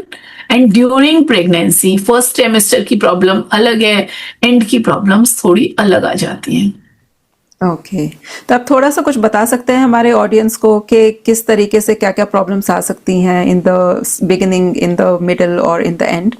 and during pregnancy. First trimester की प्रॉब्लम अलग है, एंड की प्रॉब्लम्स थोड़ी अलग आ जाती हैं। ओके, तो आप थोड़ा सा कुछ बता सकते हैं हमारे ऑडियंस को कि किस तरीके से क्या क्या प्रॉब्लम्स आ सकती हैं in the beginning, in the middle और इन द एंड?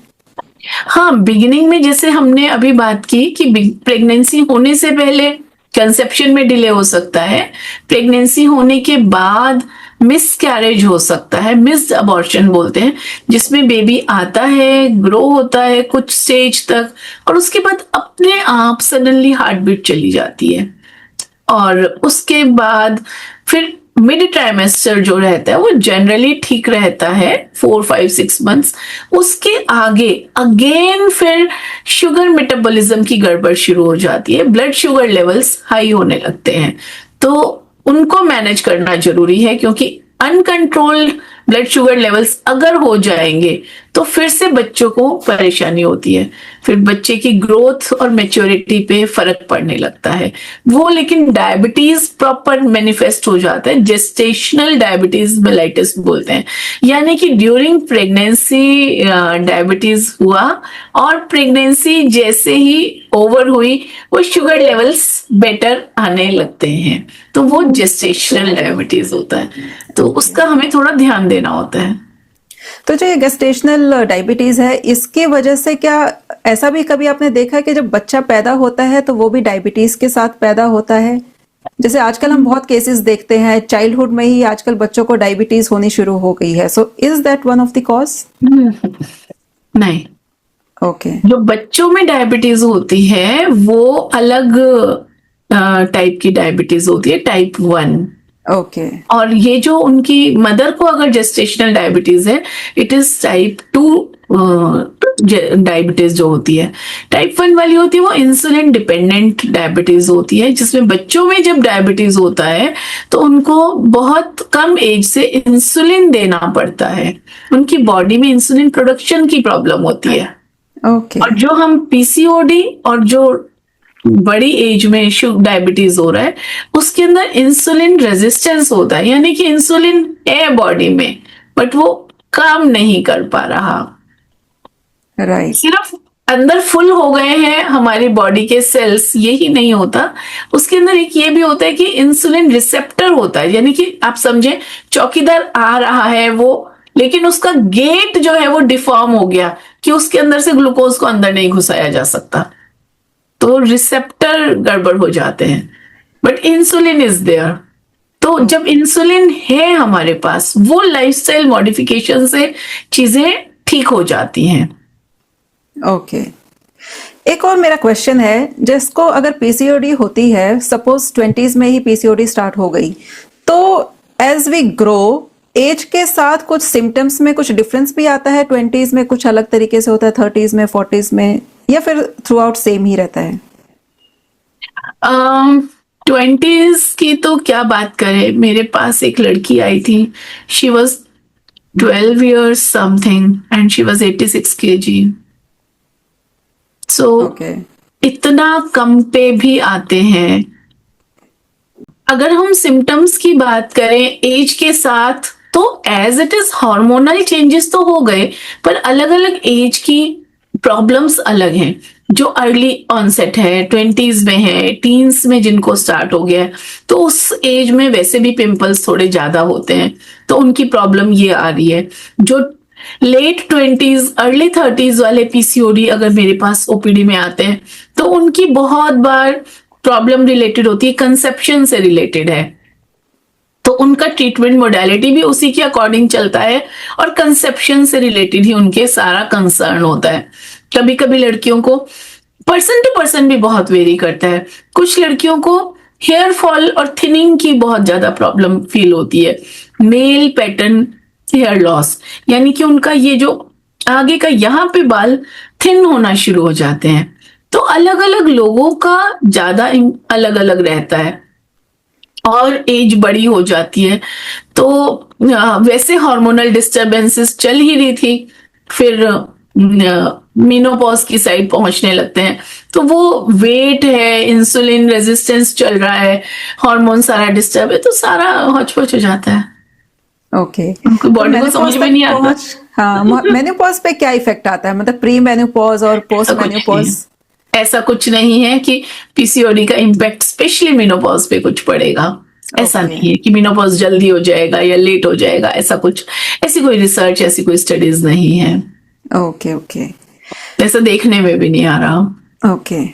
हाँ, बिगिनिंग में जैसे हमने अभी बात की कि प्रेगनेंसी होने से पहले कंसेप्शन में डिले हो सकता है, प्रेगनेंसी होने के बाद मिस कैरेज हो सकता है, मिस्ड अबॉर्शन बोलते हैं, जिसमें बेबी आता है, ग्रो होता है कुछ स्टेज तक, और उसके बाद अपने आप सडनली हार्ट बीट चली जाती है। और उसके बाद फिर मिड ट्राइमेस्टर जो रहता है वो जनरली ठीक रहता है, 4, 5, 6 मंथ्स। उसके आगे अगेन फिर शुगर मेटाबॉलिज्म की गड़बड़ शुरू हो जाती है, ब्लड शुगर लेवल्स हाई होने लगते हैं। तो उनको मैनेज करना जरूरी है, क्योंकि अनकंट्रोल्ड ब्लड शुगर लेवल्स अगर हो जाएंगे तो फिर से बच्चों को परेशानी होती है, फिर बच्चे की ग्रोथ और मैच्योरिटी पे फर्क पड़ने लगता है वो। लेकिन डायबिटीज प्रॉपर मैनिफेस्ट हो जाता है, जेस्टेशनल डायबिटीज मेलाइटिस बोलते हैं, यानी कि ड्यूरिंग प्रेगनेंसी डायबिटीज हुआ और प्रेगनेंसी जैसे ही ओवर हुई वो शुगर लेवल्स बेटर आने लगते हैं, तो वो जेस्टेशनल डायबिटीज होता है। तो उसका हमें थोड़ा ध्यान देना होता है। तो जो ये गेस्टेशनल डायबिटीज है, इसकी वजह से क्या ऐसा भी कभी आपने देखा है कि जब बच्चा पैदा होता है तो वो भी डायबिटीज के साथ पैदा होता है? जैसे आजकल हम बहुत केसेस देखते हैं, चाइल्डहुड में ही आजकल बच्चों को डायबिटीज होनी शुरू हो गई है। So is that one of the cause? नहीं, ओके। जो बच्चों में डायबिटीज होती है वो अलग टाइप की डायबिटीज होती है, टाइप 1। ओके। और ये जो उनकी मदर को अगर जेस्टेशनल डायबिटीज है, इट इज टाइप 2 डायबिटीज जो होती है। टाइप 1 वाली होती है वो इंसुलिन डिपेंडेंट डायबिटीज होती है, जिसमें बच्चों में जब डायबिटीज होता है तो उनको बहुत कम एज से इंसुलिन देना पड़ता है, उनकी बॉडी में इंसुलिन प्रोडक्शन की प्रॉब्लम होती है। ओके। और जो हम पीसीओडी और जो बड़ी एज में डायबिटीज हो रहा है उसके अंदर इंसुलिन रेजिस्टेंस होता है, यानी कि इंसुलिन है बॉडी में बट वो काम नहीं कर पा रहा। राइट। सिर्फ अंदर फुल हो गए हैं हमारी बॉडी के सेल्स, यही नहीं होता। उसके अंदर एक ये भी होता है कि इंसुलिन रिसेप्टर होता है, यानी कि आप समझे चौकीदार आ रहा है वो, लेकिन उसका गेट जो है वो डिफॉर्म हो गया कि उसके अंदर से ग्लूकोज को अंदर नहीं घुसाया जा सकता, तो रिसेप्टर गड़बड़ हो जाते हैं। But insulin is there. तो जब इंसुलिन है हमारे पास, वो लाइफस्टाइल मॉडिफिकेशन से चीजें ठीक हो जाती हैं। ओके। एक और मेरा क्वेश्चन है, जिसको अगर पीसीओडी होती है, सपोज 20s में ही पीसीओडी स्टार्ट हो गई, तो एज वी ग्रो एज के साथ कुछ सिम्टम्स में कुछ डिफरेंस भी आता है? 20s में कुछ अलग तरीके से होता है, 30s में, 40s में, या फिर थ्रू आउट सेम ही रहता है? 20s की तो क्या बात करें, मेरे पास एक लड़की आई थी, she was 12 years something and she was 86 kg। सो इतना कम पे भी आते हैं। अगर हम सिम्टम्स की बात करें एज के साथ, तो as it is hormonal changes तो हो गए, पर अलग अलग एज की प्रॉब्लम्स अलग हैं। जो अर्ली ऑनसेट है, 20s में है, टीन्स में जिनको स्टार्ट हो गया है, तो उस एज में वैसे भी पिंपल्स थोड़े ज्यादा होते हैं, तो उनकी प्रॉब्लम ये आ रही है। जो लेट 20s अर्ली 30s वाले पीसीओडी अगर मेरे पास ओपीडी में आते हैं, तो उनकी बहुत बार प्रॉब्लम रिलेटेड होती है, कंसेप्शन से रिलेटेड है, तो उनका ट्रीटमेंट मोडालिटी भी उसी के अकॉर्डिंग चलता है, और कंसेप्शन से रिलेटेड ही उनके सारा कंसर्न होता है। कभी कभी लड़कियों को पर्सन टू पर्सन भी बहुत वेरी करता है, कुछ लड़कियों को हेयर फॉल और थिनिंग की बहुत ज्यादा प्रॉब्लम फील होती है, मेल पैटर्न हेयर लॉस, यानी कि उनका ये जो आगे का यहाँ पे बाल थिन होना शुरू हो जाते हैं। तो अलग अलग लोगों का ज्यादा अलग अलग रहता है, और एज बड़ी हो जाती है तो वैसे हार्मोनल डिस्टरबेंसेस चल ही रही थी, फिर मीनोपॉज की साइड पहुंचने लगते हैं, तो वो वेट है, इंसुलिन रेजिस्टेंस चल रहा है, हार्मोन सारा डिस्टर्ब है, तो सारा हौच-पौच हो जाता है। ओके। उनको बॉडी को समझ में नहीं आता। हाँ, मेन्योपॉज पे क्या इफेक्ट आता है, मतलब प्री मेन्योपॉज और पोस्ट मेन्योपॉज? ऐसा कुछ नहीं है कि पीसीओडी का इम्पैक्ट स्पेशली मेनोपॉज पे कुछ पड़ेगा, ऐसा नहीं है कि मेनोपॉज जल्दी हो जाएगा या लेट हो जाएगा, ऐसा कुछ, ऐसी कोई रिसर्च, ऐसी कोई स्टडीज नहीं है। ओके। ओके। ऐसा देखने में भी नहीं आ रहा। ओके।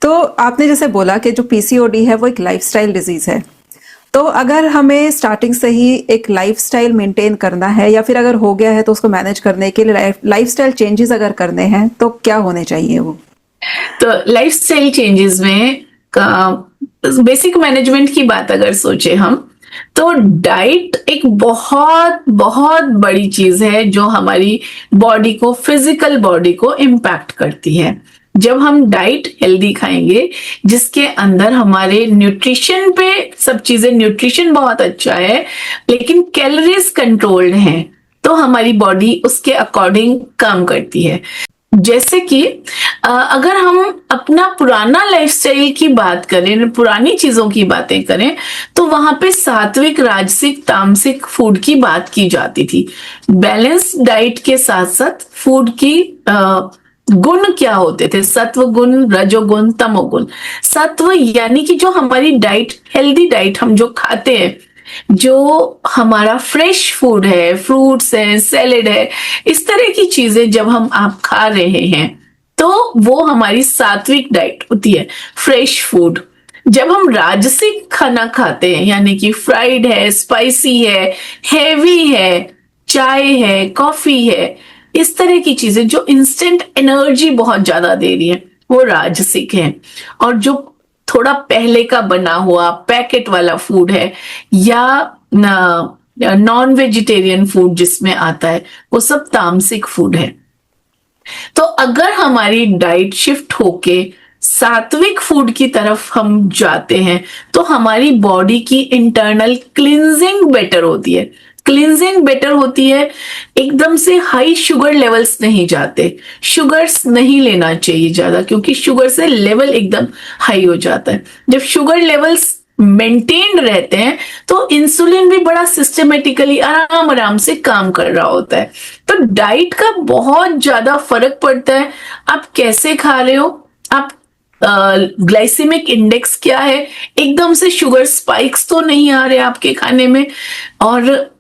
तो आपने जैसे बोला कि जो पीसीओडी है वो एक लाइफस्टाइल डिजीज है, तो अगर हमें स्टार्टिंग से ही एक लाइफस्टाइल मेंटेन करना है, या फिर अगर हो गया है तो उसको मैनेज करने के लिए लाइफस्टाइल चेंजेस अगर करने हैं, तो क्या होने चाहिए वो? तो लाइफस्टाइल चेंजेस में बेसिक मैनेजमेंट की बात अगर सोचे हम, तो डाइट एक बहुत बहुत बड़ी चीज है जो हमारी बॉडी को, फिजिकल बॉडी को इम्पैक्ट करती है। जब हम डाइट हेल्दी खाएंगे जिसके अंदर हमारे न्यूट्रिशन पे सब चीजें, न्यूट्रिशन बहुत अच्छा है लेकिन कैलोरीज कंट्रोल्ड हैं, तो हमारी बॉडी उसके अकॉर्डिंग काम करती है। जैसे कि अगर हम अपना पुराना लाइफस्टाइल की बात करें, पुरानी चीजों की बातें करें, तो वहां पे सात्विक, राजसिक, तामसिक फूड की बात की जाती थी। बैलेंस डाइट के साथ साथ फूड की गुण क्या होते थे, सत्व गुण, रजोगुण, तमोगुण। सत्व यानी कि जो हमारी डाइट, हेल्दी डाइट हम जो खाते हैं, जो हमारा फ्रेश फूड है, फ्रूट्स है, सैलेड है, इस तरह की चीजें जब हम आप खा रहे हैं तो वो हमारी सात्विक डाइट होती है, फ्रेश फूड। जब हम राजसिक खाना खाते हैं, यानी कि फ्राइड है, स्पाइसी है, हेवी है, चाय है, कॉफी है, इस तरह की चीजें जो इंस्टेंट एनर्जी बहुत ज्यादा दे रही है वो राजसिक है। और जो थोड़ा पहले का बना हुआ पैकेट वाला फूड है या नॉन वेजिटेरियन फूड जिसमें आता है वो सब तामसिक फूड है। तो अगर हमारी डाइट शिफ्ट होके सात्विक फूड की तरफ हम जाते हैं तो हमारी बॉडी की इंटरनल क्लिनजिंग बेटर होती है। क्लिनजिंग बेटर होती है, एकदम से हाई शुगर लेवल्स नहीं जाते, शुगर्स नहीं लेना चाहिए ज्यादा, क्योंकि शुगर से लेवल एकदम हाई हो जाता है। जब शुगर लेवल्स मेंटेन रहते हैं तो इंसुलिन भी बड़ा सिस्टमेटिकली आराम आराम से काम कर रहा होता है। तो डाइट का बहुत ज्यादा फर्क पड़ता है, आप कैसे खा रहे हो, आप ग्लाइसेमिक इंडेक्स क्या है, एकदम से शुगर स्पाइक्स तो नहीं आ रहे आपके खाने में। और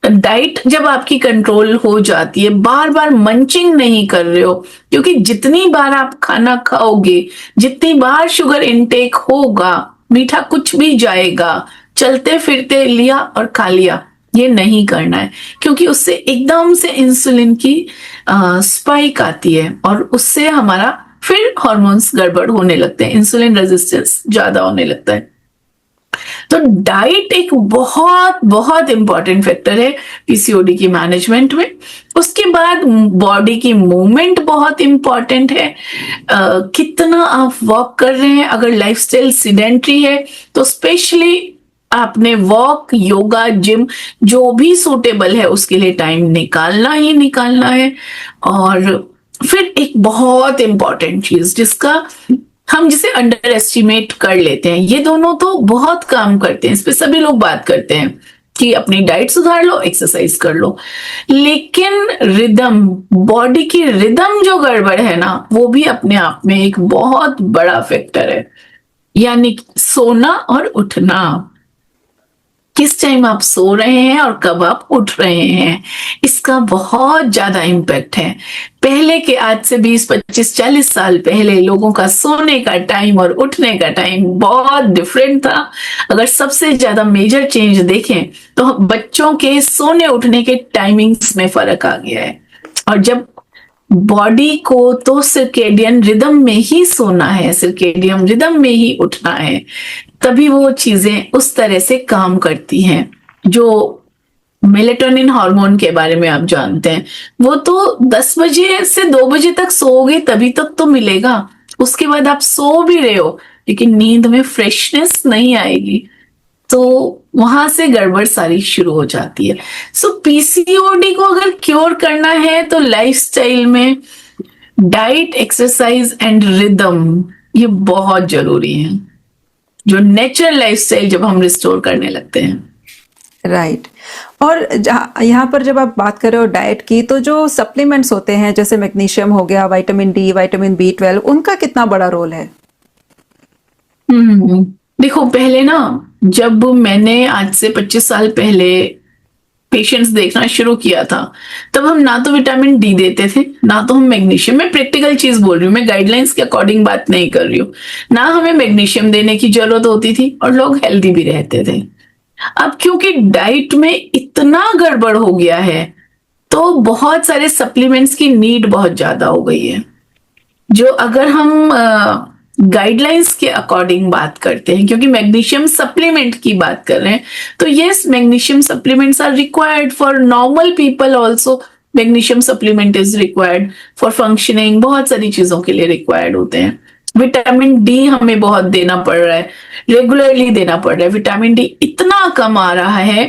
डाइट जब आपकी कंट्रोल हो जाती है, बार बार मंचिंग नहीं कर रहे हो, क्योंकि जितनी बार आप खाना खाओगे, जितनी बार शुगर इनटेक होगा, मीठा कुछ भी जाएगा, चलते फिरते लिया और खा लिया, ये नहीं करना है, क्योंकि उससे एकदम से इंसुलिन की स्पाइक आती है और उससे हमारा फिर हार्मोन्स गड़बड़ होने लगते हैं, इंसुलिन रेजिस्टेंस ज्यादा होने लगता है। तो डाइट एक बहुत बहुत इंपॉर्टेंट फैक्टर है पीसीओडी की मैनेजमेंट में। उसके बाद बॉडी की मूवमेंट बहुत इंपॉर्टेंट है। कितना आप वॉक कर रहे हैं, अगर लाइफस्टाइल सीडेंट्री है तो स्पेशली आपने वॉक, योगा, जिम जो भी सूटेबल है उसके लिए टाइम निकालना ही निकालना है। और फिर एक बहुत इंपॉर्टेंट चीज हम जिसे अंडर एस्टिमेट कर लेते हैं, ये दोनों तो बहुत काम करते हैं, इस पे सभी लोग बात करते हैं कि अपनी डाइट सुधार लो, एक्सरसाइज कर लो, लेकिन रिदम, बॉडी की रिदम जो गड़बड़ है ना, वो भी अपने आप में एक बहुत बड़ा फैक्टर है। यानी सोना और उठना, किस टाइम आप सो रहे हैं और कब आप उठ रहे हैं, इसका बहुत ज्यादा इम्पैक्ट है। पहले के आज से 20, 25, 40 साल पहले लोगों का सोने का टाइम और उठने का टाइम बहुत डिफरेंट था। अगर सबसे ज्यादा मेजर चेंज देखें तो बच्चों के सोने उठने के टाइमिंग्स में फर्क आ गया है। और जब बॉडी को तो सर्केडियन रिदम में ही सोना है, सर्केडियन रिदम में ही उठना है, तभी वो चीजें उस तरह से काम करती हैं। जो मेलेटोनिन हार्मोन के बारे में आप जानते हैं, वो तो 10 बजे से 2 बजे तक सोओगे तभी तक तो मिलेगा, उसके बाद आप सो भी रहे हो लेकिन नींद में फ्रेशनेस नहीं आएगी, तो वहां से गड़बड़ सारी शुरू हो जाती है। सो पीसीओडी को अगर क्योर करना है तो लाइफस्टाइल में डाइट, एक्सरसाइज एंड रिदम ये बहुत जरूरी है, जो नेचुरल लाइफस्टाइल जब हम रिस्टोर करने लगते हैं। राइट। और यहाँ पर जब आप बात कर रहे हो डाइट की, तो जो सप्लीमेंट्स होते हैं जैसे मैग्नीशियम हो गया, विटामिन डी, विटामिन B12, उनका कितना बड़ा रोल है? देखो, पहले ना जब मैंने आज से 25 साल पहले पेशेंट्स देखना शुरू किया था, तब हम ना तो विटामिन डी देते थे, ना तो हम मैग्नीशियम, मैं प्रैक्टिकल चीज बोल रही हूँ, मैं गाइडलाइंस के अकॉर्डिंग बात नहीं कर रही हूँ, ना हमें मैग्नीशियम देने की जरूरत होती थी और लोग हेल्दी भी रहते थे। अब क्योंकि डाइट में इतना गड़बड़ हो गया है तो बहुत सारे सप्लीमेंट्स की नीड बहुत ज्यादा हो गई है, जो अगर हम गाइडलाइंस के अकॉर्डिंग बात करते हैं, क्योंकि मैग्नीशियम सप्लीमेंट की बात कर रहे हैं, तो yes, magnesium supplements are required for normal people also. Magnesium supplement is required for functioning, बहुत सारी चीजों के लिए रिक्वायर्ड होते हैं। विटामिन डी हमें बहुत देना पड़ रहा है, रेगुलरली देना पड़ रहा है। विटामिन डी इतना कम आ रहा है,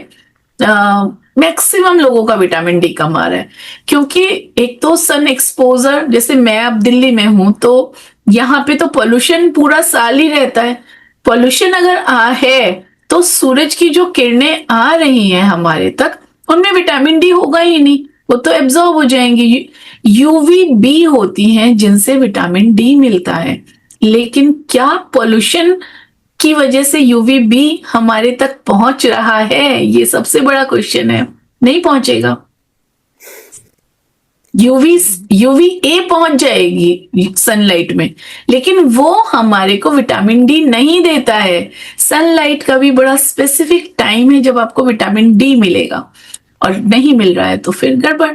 मैक्सिमम लोगों का विटामिन डी कम आ रहा है, क्योंकि एक तो सन एक्सपोजर, जैसे मैं अब दिल्ली में हूं तो यहाँ पे तो पोल्यूशन पूरा साल ही रहता है। पोल्यूशन अगर है तो सूरज की जो किरणें आ रही हैं हमारे तक, उनमें विटामिन डी होगा ही नहीं, वो तो एब्जॉर्ब हो जाएंगी। यूवीबी होती हैं जिनसे विटामिन डी मिलता है, लेकिन क्या पोल्यूशन की वजह से यूवीबी हमारे तक पहुंच रहा है? ये सबसे बड़ा क्वेश्चन है। नहीं पहुंचेगा। यूवीए पहुंच जाएगी सनलाइट में, लेकिन वो हमारे को विटामिन डी नहीं देता है। सनलाइट का भी बड़ा स्पेसिफिक टाइम है जब आपको विटामिन डी मिलेगा। और नहीं मिल रहा है तो फिर गड़बड़।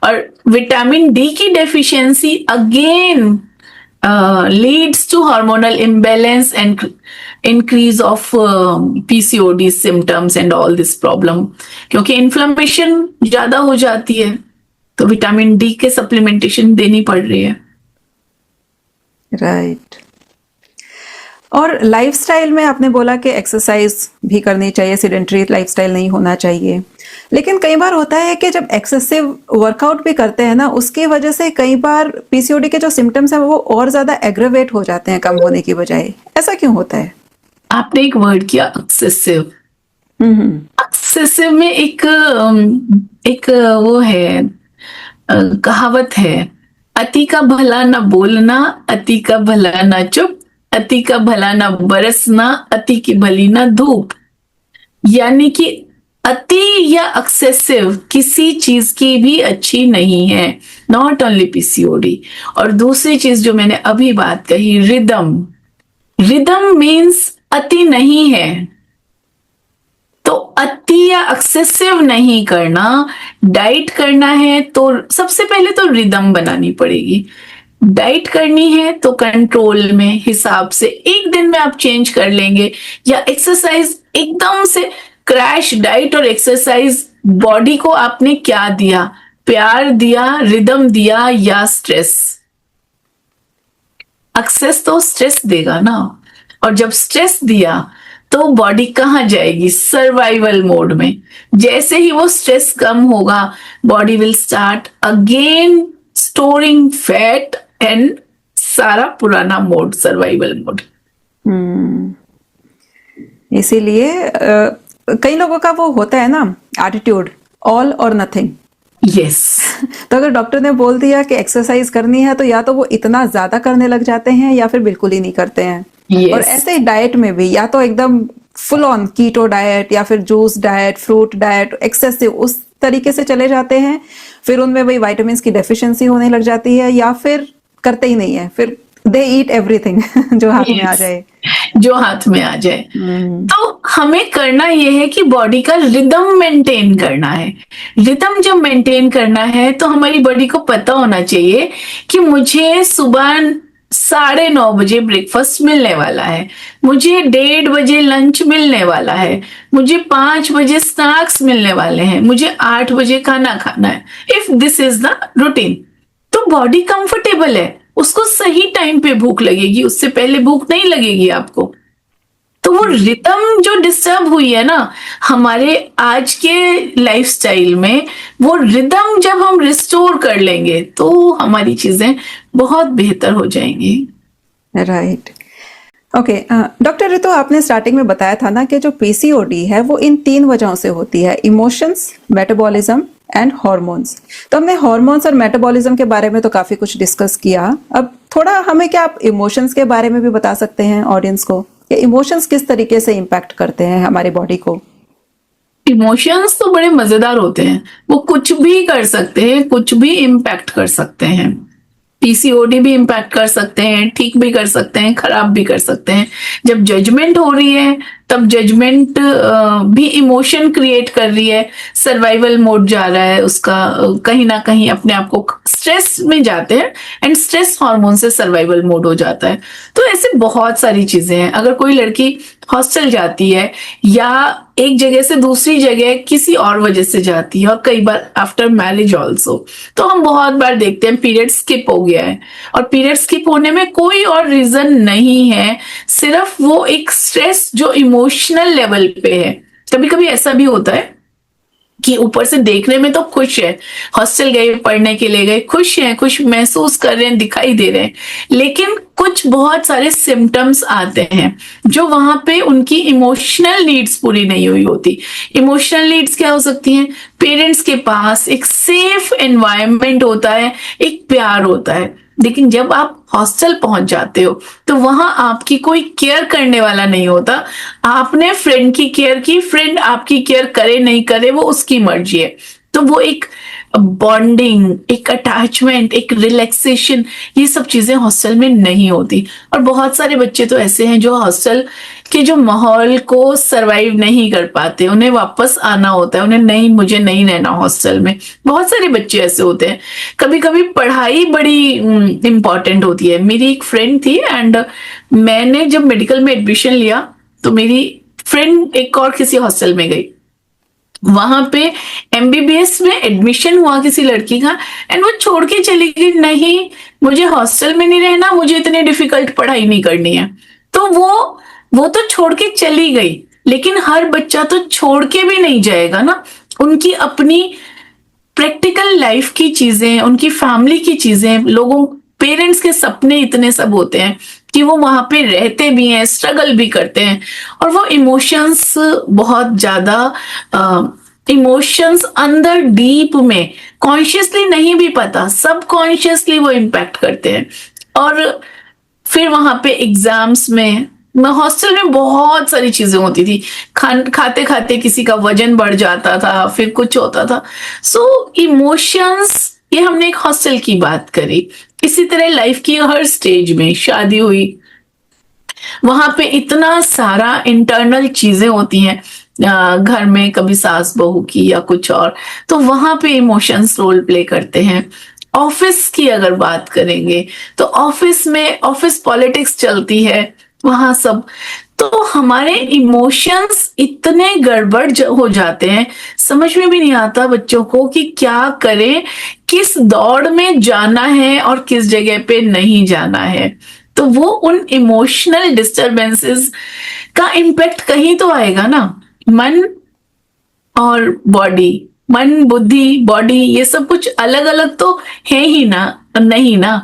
और विटामिन डी की deficiency again leads to hormonal imbalance and increase of PCOD symptoms and all this problem, क्योंकि इन्फ्लेमेशन ज्यादा हो जाती है तो विटामिन डी के सप्लीमेंटेशन देनी पड़ रही है। राइट। और लाइफस्टाइल में आपने बोला कि एक्सरसाइज भी करनी चाहिए, सीडेंटरी लाइफस्टाइल नहीं होना चाहिए, लेकिन कई बार होता है कि जब एक्सेसिव वर्कआउट भी करते हैं ना, उसकी वजह से कई बार पीसीओडी के जो सिम्टम्स हैं वो और ज्यादा एग्रेवेट हो जाते हैं कम होने की बजाय। ऐसा क्यों होता है? आपने एक वर्ड किया एक्सेसिव। एक्सेसिव में एक वो है, कहावत है, अति का भला न बोलना, अति का भला न चुप, अति का भला न बरसना, अति की भली न धूप। यानी कि अति या एक्सेसिव किसी चीज की भी अच्छी नहीं है, नॉट ओनली पीसीओडी। और दूसरी चीज जो मैंने अभी बात कही, रिदम। रिदम मीन्स अति नहीं है, तो अति या एक्सेसिव नहीं करना। डाइट करना है तो सबसे पहले तो रिदम बनानी पड़ेगी। डाइट करनी है तो कंट्रोल में, हिसाब से एक दिन में आप चेंज कर लेंगे। या एक्सरसाइज एकदम से क्रैश डाइट और एक्सरसाइज, बॉडी को आपने क्या दिया, प्यार दिया, रिदम दिया या स्ट्रेस? एक्सेस तो स्ट्रेस देगा ना, और जब स्ट्रेस दिया तो बॉडी कहाँ जाएगी? सर्वाइवल मोड में। जैसे ही वो स्ट्रेस कम होगा, body will start again storing fat and सारा पुराना मोड, सर्वाइवल मोड। इसीलिए कई लोगों का वो होता है ना एटीट्यूड, ऑल और नथिंग। यस। तो अगर डॉक्टर ने बोल दिया कि एक्सरसाइज करनी है तो या तो वो इतना ज्यादा करने लग जाते हैं या फिर बिल्कुल ही नहीं करते हैं। Yes. और ऐसे ही डाइट में भी या तो एकदम फुल ऑन कीटो डाइट या फिर juice diet, fruit diet, excessive उस तरीके से चले जाते हैं, फिर उनमें वही विटामिन्स की डेफिशिएंसी होने लग जाती है, या फिर करते ही नहीं है, फिर दे ईट एवरीथिंग जो हाथ में आ जाए, जो हाथ में आ जाए। तो हमें करना यह है कि बॉडी का रिदम मेंटेन करना है। रिदम जब मेंटेन करना है तो हमारी बॉडी को पता होना चाहिए कि मुझे सुबह 9:30 बजे ब्रेकफास्ट मिलने वाला है, मुझे 1:30 बजे लंच मिलने वाला है, मुझे 5 बजे स्नैक्स मिलने वाले हैं, मुझे 8 बजे खाना खाना है। If this is the routine तो बॉडी कंफर्टेबल है, उसको सही टाइम पे भूख लगेगी, उससे पहले भूख नहीं लगेगी आपको। तो वो रिदम जो डिस्टर्ब हुई है ना हमारे आज के लाइफस्टाइल में, वो रिदम जब हम रिस्टोर कर लेंगे तो हमारी चीजें बहुत बेहतर हो जाएंगी। राइट। ओके डॉक्टर ऋतु, आपने स्टार्टिंग में बताया था ना कि जो पीसीओडी है वो इन 3 वजहों से होती है, इमोशंस, मेटाबॉलिज्म एंड हॉर्मोन्स। तो हमने हॉर्मोन्स और मेटाबॉलिज्म के बारे में तो काफी कुछ डिस्कस किया, अब थोड़ा हमें क्या आप इमोशंस के बारे में भी बता सकते हैं ऑडियंस को, कि इमोशंस किस तरीके से इम्पैक्ट करते हैं हमारी बॉडी को? इमोशंस तो बड़े मजेदार होते हैं, वो कुछ भी कर सकते हैं, कुछ भी इम्पैक्ट कर सकते हैं। पीसीओडी भी इम्पैक्ट कर सकते हैं, ठीक भी कर सकते हैं, खराब भी कर सकते हैं। जब जजमेंट हो रही है तब जजमेंट भी इमोशन क्रिएट कर रही है, सर्वाइवल मोड जा रहा है उसका, कहीं ना कहीं अपने आप को स्ट्रेस में जाते हैं एंड स्ट्रेस हार्मोन से सर्वाइवल मोड हो जाता है। तो ऐसे बहुत सारी चीजें हैं। अगर कोई लड़की हॉस्टल जाती है या एक जगह से दूसरी जगह किसी और वजह से जाती है, और कई बार आफ्टर मैरिज ऑल्सो, तो हम बहुत बार देखते हैं पीरियड स्किप हो गया है, और पीरियड स्किप होने में कोई और रीजन नहीं है, सिर्फ वो एक स्ट्रेस जो इमोशनल लेवल पे है। कभी कभी ऐसा भी होता है कि ऊपर से देखने में तो खुश है, हॉस्टल गए, पढ़ने के लिए गए, खुश हैं, खुश महसूस कर रहे हैं, दिखाई दे रहे हैं, लेकिन कुछ बहुत सारे सिम्टम्स आते हैं जो वहां पे उनकी इमोशनल नीड्स पूरी नहीं हुई होती। इमोशनल नीड्स क्या हो सकती हैं? पेरेंट्स के पास एक सेफ एनवायरनमेंट होता है, एक प्यार होता है, लेकिन जब आप हॉस्टल पहुंच जाते हो तो वहां आपकी कोई केयर करने वाला नहीं होता। आपने फ्रेंड की केयर की, फ्रेंड आपकी केयर करे नहीं करे वो उसकी मर्जी है। तो वो एक बॉन्डिंग, एक अटैचमेंट, एक रिलैक्सेशन, ये सब चीजें हॉस्टल में नहीं होती। और बहुत सारे बच्चे तो ऐसे हैं जो हॉस्टल के जो माहौल को सरवाइव नहीं कर पाते, उन्हें वापस आना होता है, उन्हें नहीं, मुझे नहीं रहना हॉस्टल में। बहुत सारे बच्चे ऐसे होते हैं। कभी कभी पढ़ाई बड़ी इंपॉर्टेंट होती है। मेरी एक फ्रेंड थी एंड मैंने जब मेडिकल में एडमिशन लिया तो मेरी फ्रेंड एक और किसी हॉस्टल में गई, वहां पे एमबीबीएस में एडमिशन हुआ किसी लड़की का, एंड वो छोड़ के चली गई, नहीं मुझे हॉस्टल में नहीं रहना, मुझे इतनी डिफिकल्ट पढ़ाई नहीं करनी है। तो वो तो छोड़ के चली गई, लेकिन हर बच्चा तो छोड़ के भी नहीं जाएगा ना। उनकी अपनी प्रैक्टिकल लाइफ की चीजें, उनकी फैमिली की चीजें, लोगों पेरेंट्स के सपने इतने सब होते हैं कि वो वहां पे रहते भी हैं, स्ट्रगल भी करते हैं, और वो इमोशंस बहुत ज्यादा, इमोशंस अंदर डीप में कॉन्शियसली नहीं भी पता, सब कॉन्शियसली वो इम्पैक्ट करते हैं। और फिर वहां पे एग्जाम्स में, हॉस्टल में बहुत सारी चीजें होती थी, खाते खाते किसी का वजन बढ़ जाता था, फिर कुछ होता था। सो इमोशंस, ये हमने एक हॉस्टल की बात करी। इसी तरह लाइफ की हर स्टेज में, शादी हुई, वहां पे इतना सारा इंटरनल चीजें होती हैं घर में, कभी सास बहू की या कुछ और, तो वहां पे इमोशंस रोल प्ले करते हैं। ऑफिस की अगर बात करेंगे तो ऑफिस में ऑफिस पॉलिटिक्स चलती है, वहां सब, तो हमारे इमोशंस इतने गड़बड़ हो जाते हैं, समझ में भी नहीं आता बच्चों को कि क्या करें, किस दौड़ में जाना है और किस जगह पे नहीं जाना है। तो वो उन इमोशनल डिस्टरबेंसेस का इम्पैक्ट कहीं तो आएगा ना। मन और बॉडी, मन बुद्धि बॉडी, ये सब कुछ अलग अलग तो है ही ना, नहीं ना।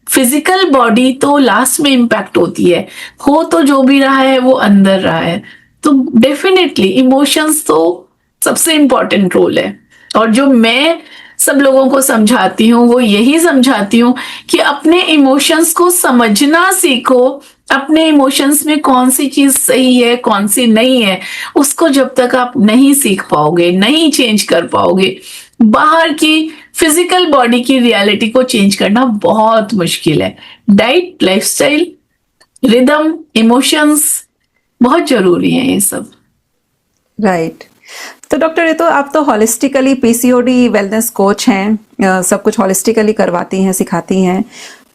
फिजिकल बॉडी तो लास्ट में इम्पैक्ट होती है, हो तो जो भी रहा है वो अंदर रहा है। तो डेफिनेटली इमोशंस तो सबसे इंपॉर्टेंट रोल है। और जो मैं सब लोगों को समझाती हूँ वो यही समझाती हूँ कि अपने इमोशंस को समझना सीखो। अपने इमोशंस में कौन सी चीज सही है, कौन सी नहीं है, उसको जब तक आप नहीं सीख पाओगे, नहीं चेंज कर पाओगे, बाहर की फिजिकल बॉडी की रियलिटी को चेंज करना बहुत मुश्किल है। डाइट, लाइफस्टाइल, रिदम, इमोशंस बहुत जरूरी है ये सब। राइट। तो डॉक्टर, ये तो आप तो हॉलिस्टिकली पीसीओडी वेलनेस कोच हैं, सब कुछ हॉलिस्टिकली करवाती हैं, सिखाती हैं।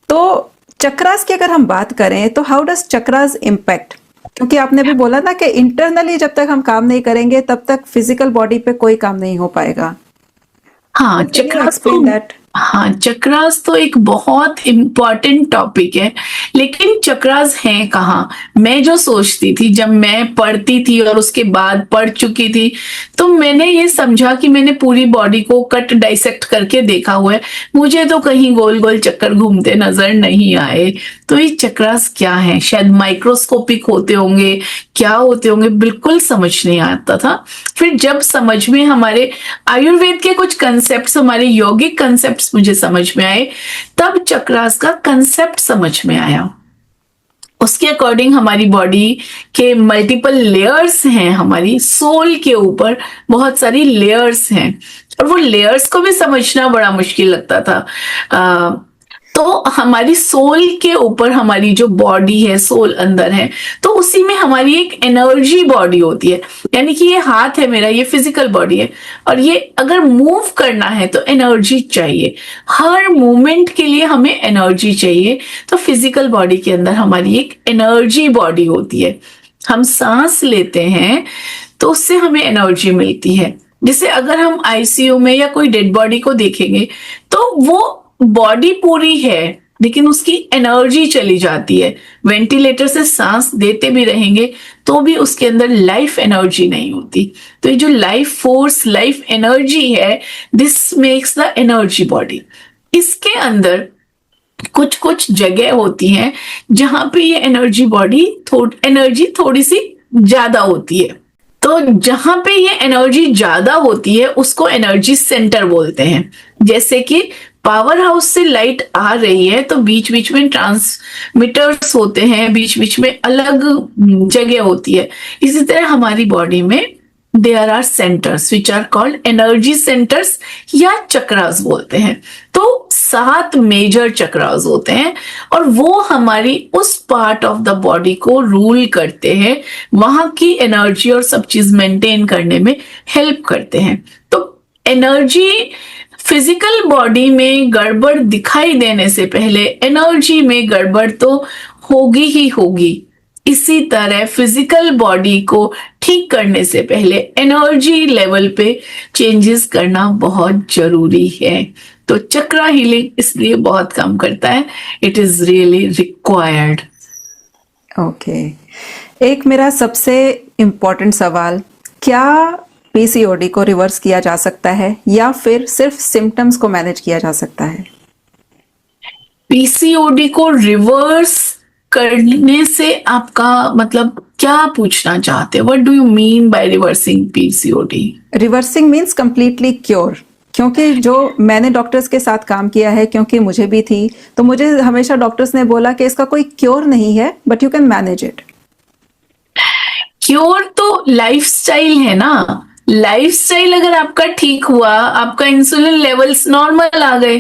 तो चक्रास की अगर हम बात करें तो हाउ डज चक्रास इम्पैक्ट, क्योंकि आपने भी बोला ना कि इंटरनली जब तक हम काम नहीं करेंगे तब तक फिजिकल बॉडी पे कोई काम नहीं हो पाएगा। हाँ, चक्रास तो एक बहुत इम्पॉर्टेंट टॉपिक है, लेकिन चक्रास हैं कहाँ। मैं जो सोचती थी जब मैं पढ़ती थी और उसके बाद पढ़ चुकी थी, तो मैंने ये समझा कि मैंने पूरी बॉडी को कट डाइसेक्ट करके देखा हुआ है, मुझे तो कहीं गोल गोल चक्कर घूमते नजर नहीं आए। तो ये चक्रास क्या है, शायद माइक्रोस्कोपिक होते होंगे, क्या होते होंगे, बिल्कुल समझ नहीं आता था। फिर जब समझ में हमारे आयुर्वेद के कुछ कंसेप्ट, हमारे यौगिक कंसेप्ट मुझे समझ में आए, तब चक्रास का कंसेप्ट समझ में आया। उसके अकॉर्डिंग हमारी बॉडी के मल्टीपल लेयर्स हैं, हमारी सोल के ऊपर बहुत सारी लेयर्स हैं, और वो लेयर्स को भी समझना बड़ा मुश्किल लगता था। तो हमारी सोल के ऊपर हमारी जो बॉडी है, सोल अंदर है, तो उसी में हमारी एक एनर्जी बॉडी होती है। यानी कि ये हाथ है मेरा, ये फिजिकल बॉडी है, और ये अगर मूव करना है तो एनर्जी चाहिए, हर मूवमेंट के लिए हमें एनर्जी चाहिए। तो फिजिकल बॉडी के अंदर हमारी एक एनर्जी बॉडी होती है। हम सांस लेते हैं तो उससे हमें एनर्जी मिलती है। जैसे अगर हम आईसीयू में या कोई डेड बॉडी को देखेंगे तो वो बॉडी पूरी है लेकिन उसकी एनर्जी चली जाती है। वेंटिलेटर से सांस देते भी रहेंगे तो भी उसके अंदर लाइफ एनर्जी नहीं होती। तो ये जो लाइफ फोर्स, लाइफ एनर्जी है, this makes the energy body. इसके अंदर कुछ कुछ जगह होती हैं जहां पे ये एनर्जी बॉडी, एनर्जी थोड़ी सी ज्यादा होती है। तो जहां पे ये एनर्जी ज्यादा होती है उसको एनर्जी सेंटर बोलते हैं। जैसे कि पावर हाउस से लाइट आ रही है तो बीच बीच में ट्रांसमीटर्स होते हैं, बीच बीच में अलग जगह होती है। इसी तरह हमारी बॉडी में there are centres which are called energy centres या चक्रास बोलते हैं। तो 7 मेजर चक्रास होते हैं और वो हमारी उस पार्ट ऑफ द बॉडी को रूल करते हैं, वहां की एनर्जी और सब चीज मेंटेन करने में हेल्प करते हैं। तो एनर्जी फिजिकल बॉडी में गड़बड़ दिखाई देने से पहले एनर्जी में गड़बड़ तो होगी ही होगी। इसी तरह फिजिकल बॉडी को ठीक करने से पहले एनर्जी लेवल पे चेंजेस करना बहुत जरूरी है। तो चक्रा हीलिंग इसलिए बहुत काम करता है, it is really required. Okay, एक मेरा सबसे इम्पोर्टेंट सवाल, क्या पीसीओडी को रिवर्स किया जा सकता है या फिर सिर्फ सिम्टम्स को मैनेज किया जा सकता है? पीसीओडी को रिवर्स करने से आपका मतलब क्या पूछना चाहते हैं? What do you mean by reversing PCOD? Reversing means completely cure. क्योंकि जो मैंने डॉक्टर्स के साथ काम किया है, क्योंकि मुझे भी थी, तो मुझे हमेशा डॉक्टर्स ने बोला कि इसका कोई क्योर नहीं है, but you can manage it. Cure तो लाइफस्टाइल है ना। लाइफस्टाइल अगर आपका ठीक हुआ, आपका इंसुलिन लेवल्स नॉर्मल आ गए,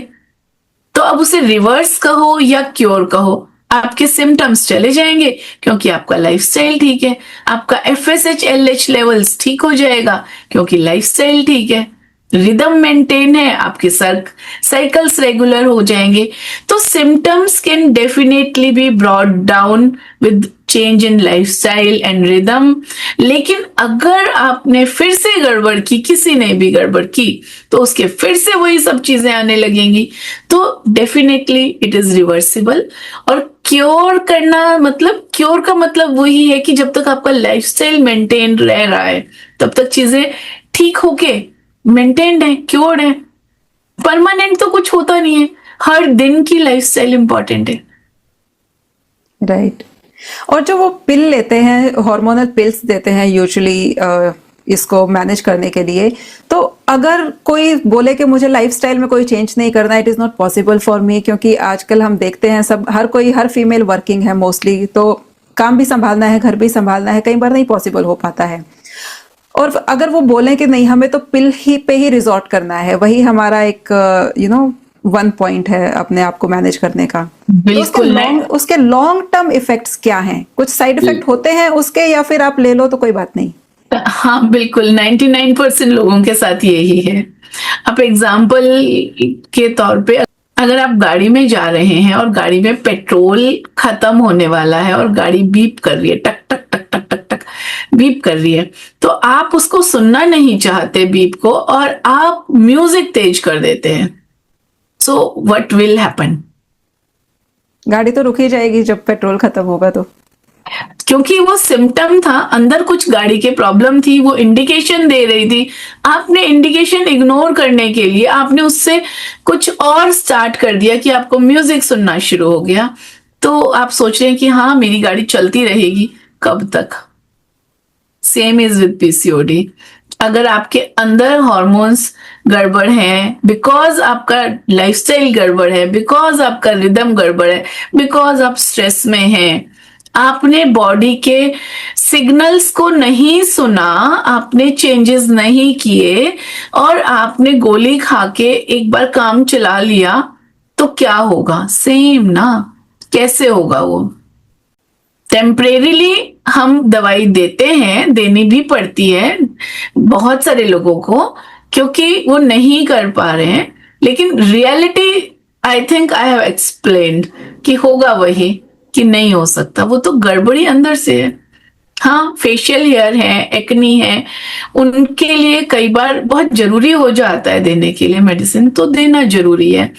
तो अब उसे रिवर्स कहो या क्योर कहो, आपके सिम्टम्स चले जाएंगे क्योंकि आपका लाइफस्टाइल ठीक है। आपका एफएसएच एलएच लेवल्स ठीक हो जाएगा क्योंकि लाइफस्टाइल ठीक है। रिदम मेंटेन है, आपके साइकिल्स रेगुलर हो जाएंगे। तो symptoms can definitely be brought down with change in lifestyle and rhythm. लेकिन अगर आपने फिर से गड़बड़ की, किसी ने भी गड़बड़ की, तो उसके फिर से वही सब चीजें आने लगेंगी। तो डेफिनेटली इट इज रिवर्सिबल। और क्योर करना मतलब, क्योर का मतलब वही है कि जब तक आपका लाइफस्टाइल मेंटेन रह रहा है तब तक चीजें ठीक होके मेंटेन्ड है, क्योर्ड है। परमानेंट तो कुछ होता नहीं है, हर दिन की लाइफस्टाइल इंपॉर्टेंट है। राइट। और जो वो पिल लेते हैं, हार्मोनल पिल्स देते हैं यूजुअली इसको मैनेज करने के लिए, तो अगर कोई बोले कि मुझे लाइफस्टाइल में कोई चेंज नहीं करना, it is not possible for me, क्योंकि आजकल हम देखते हैं सब, हर फीमेल वर्किंग है मोस्टली, तो काम भी संभालना है, घर भी संभालना है, कई बार नहीं पॉसिबल हो पाता है। और अगर वो बोलें कि नहीं, हमें तो पिल ही पे ही रिजॉर्ट करना है, वही हमारा एक वन पॉइंट है अपने आप को मैनेज करने का, बिल्कुल। तो उसके लॉन्ग टर्म इफेक्ट्स क्या हैं? कुछ साइड इफेक्ट होते हैं उसके, या फिर आप ले लो तो कोई बात नहीं? हाँ बिल्कुल, 99% लोगों के साथ यही है। आप एग्जाम्पल के तौर पे, अगर आप गाड़ी में जा रहे हैं और गाड़ी में पेट्रोल खत्म होने वाला है और गाड़ी बीप कर रही है, टक टक टक टक टक टक बीप कर रही है, तो आप उसको सुनना नहीं चाहते बीप को और आप म्यूजिक तेज कर देते हैं। So what will happen? गाड़ी तो रुक ही जाएगी जब पेट्रोल खत्म होगा तो। क्योंकि वो सिम्टम था, अंदर कुछ गाड़ी के प्रॉब्लम थी, वो इंडिकेशन दे रही थी। आपने इंडिकेशन इग्नोर करने के लिए आपने उससे कुछ और स्टार्ट कर दिया कि आपको म्यूजिक सुनना शुरू हो गया। तो आप सोच रहे हैं कि हाँ मेरी गाड़ी चलती रहेगी, कब तक? Same is with PCOD. अगर आपके अंदर हॉर्मोन्स गड़बड़ है, बिकॉज आपका लाइफस्टाइल गड़बड़ है, बिकॉज आपका रिदम गड़बड़ है, बिकॉज आप स्ट्रेस में हैं, आपने बॉडी के सिग्नल्स को नहीं सुना, आपने चेंजेस नहीं किए और आपने गोली खा के एक बार काम चला लिया, तो क्या होगा? सेम ना। कैसे होगा वो? टेम्परेरीली हम दवाई देते हैं, देनी भी पड़ती है बहुत सारे लोगों को, क्योंकि वो नहीं कर पा रहे हैं। लेकिन reality I think I have explained कि होगा वही, कि नहीं हो सकता, वो तो गड़बड़ी अंदर से है। हाँ, फेशियल हेयर है, एक्नी है, उनके लिए कई बार बहुत जरूरी हो जाता है देने के लिए मेडिसिन, तो देना जरूरी है।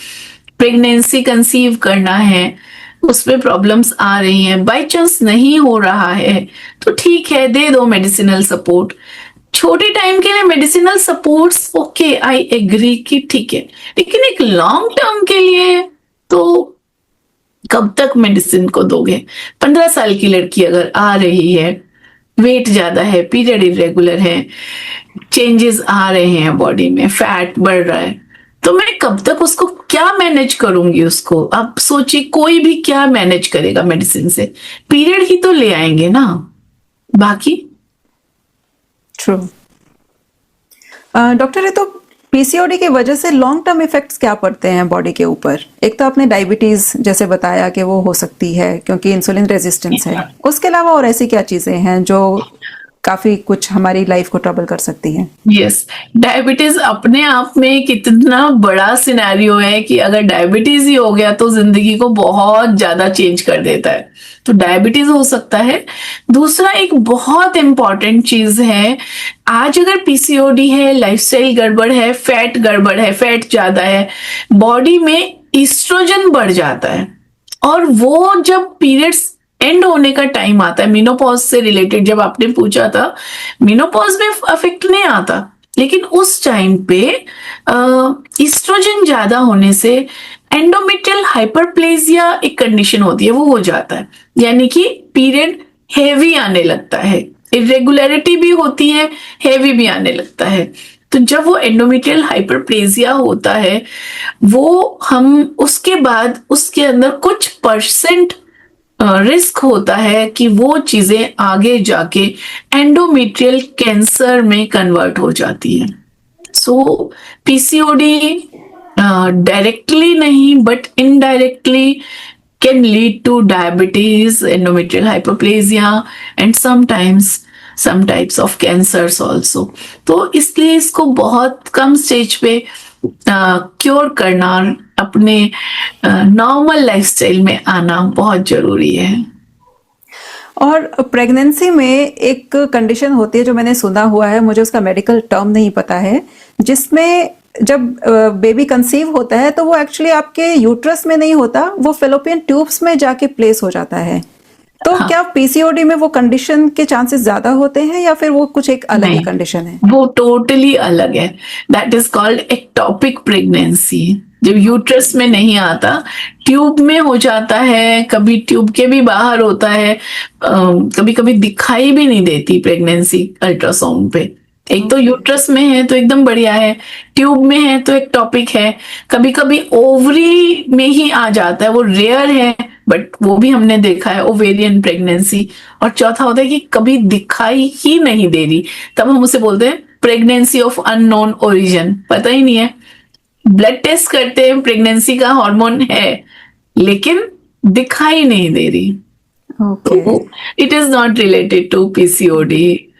प्रेगनेंसी कंसीव करना है, उसमें प्रॉब्लम्स आ रही हैं, बाय चांस नहीं हो रहा है तो ठीक है, दे दो मेडिसिनल सपोर्ट। छोटे टाइम के लिए medicinal supports okay, I agree कि ठीक है, लेकिन एक लॉन्ग टर्म के लिए तो कब तक मेडिसिन को दोगे? 15 साल की लड़की अगर आ रही है, वेट ज्यादा है, पीरियड इरेगुलर है, चेंजेस आ रहे हैं बॉडी में, फैट बढ़ रहा है, तो मैं कब तक उसको क्या मैनेज करूंगी? उसको आप सोचिए, कोई भी क्या मैनेज करेगा मेडिसिन से? पीरियड ही तो ले आएंगे ना, बाकी। ट्रू। डॉक्टर, ये तो पीसीओडी की वजह से लॉन्ग टर्म इफेक्ट्स क्या पड़ते हैं बॉडी के ऊपर? एक तो आपने डायबिटीज जैसे बताया कि वो हो सकती है क्योंकि इंसुलिन रेजिस्टेंस है, उसके अलावा और ऐसी क्या चीजें हैं जो काफी कुछ हमारी लाइफ को ट्रबल कर सकती हैं? यस, डायबिटीज अपने आप में कितना बड़ा सिनेरियो है कि अगर डायबिटीज ही हो गया तो जिंदगी को बहुत ज्यादा चेंज कर देता है। तो डायबिटीज हो सकता है। दूसरा एक बहुत इंपॉर्टेंट चीज है, आज अगर पीसीओडी है, लाइफस्टाइल गड़बड़ है, फैट ज्यादा है, बॉडी में ईस्ट्रोजन बढ़ जाता है, और वो जब पीरियड्स एंड होने का टाइम आता है, मेनोपॉज से रिलेटेड जब आपने पूछा था, मेनोपॉज में अफेक्ट नहीं आता, लेकिन उस टाइम पे ईस्ट्रोजन ज्यादा होने से एंडोमेट्रियल हाइपरप्लेजिया एक कंडीशन होती है, वो हो जाता है, यानी कि पीरियड हेवी आने लगता है, इरेगुलरिटी भी होती है, हेवी भी आने लगता है। तो जब वो एंडोमेट्रियल हाइपरप्लेजिया होता है, वो हम उसके बाद उसके अंदर कुछ परसेंट रिस्क होता है कि वो चीजें आगे जाके एंडोमेट्रियल कैंसर में कन्वर्ट हो जाती है। सो पीसीओडी डायरेक्टली नहीं but indirectly can lead two diabetes, endometrial hyperplasia and sometimes some types of cancers also। तो इसलिए इसको बहुत कम स्टेज पे क्योर करना, अपने नॉर्मल लाइफस्टाइल में आना बहुत जरूरी है। और प्रेगनेंसी में एक कंडीशन होती है जो मैंने सुना हुआ है, मुझे उसका मेडिकल टर्म नहीं पता है, जिसमें जब बेबी कंसीव होता है तो वो एक्चुअली आपके यूट्रस में नहीं होता, वो फेलोपियन ट्यूब्स में जाके प्लेस हो जाता है। तो हाँ। क्या पीसीओडी में वो कंडीशन के चांसेस ज्यादा होते हैं या फिर वो कुछ एक अलग ही नहीं, कंडीशन है? वो टोटली अलग है। That is called ectopic pregnancy. जब यूट्रस में नहीं आता, ट्यूब में हो जाता है, कभी ट्यूब के भी बाहर होता है, कभी कभी दिखाई भी नहीं देती प्रेगनेंसी अल्ट्रासाउंड पे। एक तो यूट्रस में है तो एकदम बढ़िया है, ट्यूब में है तो एक्टोपिक है, कभी कभी ओवरी में ही आ जाता है, वो रेयर है बट वो भी हमने देखा है, ओवेरियन प्रेगनेंसी। और चौथा होता है कि कभी दिखाई ही नहीं दे रही, तब हम उसे बोलते हैं प्रेगनेंसी ऑफ अननोन ओरिजिन, पता ही नहीं है, ब्लड टेस्ट करते हैं, प्रेगनेंसी का हार्मोन है लेकिन दिखाई नहीं दे रही। Okay. It is not related to PCOD,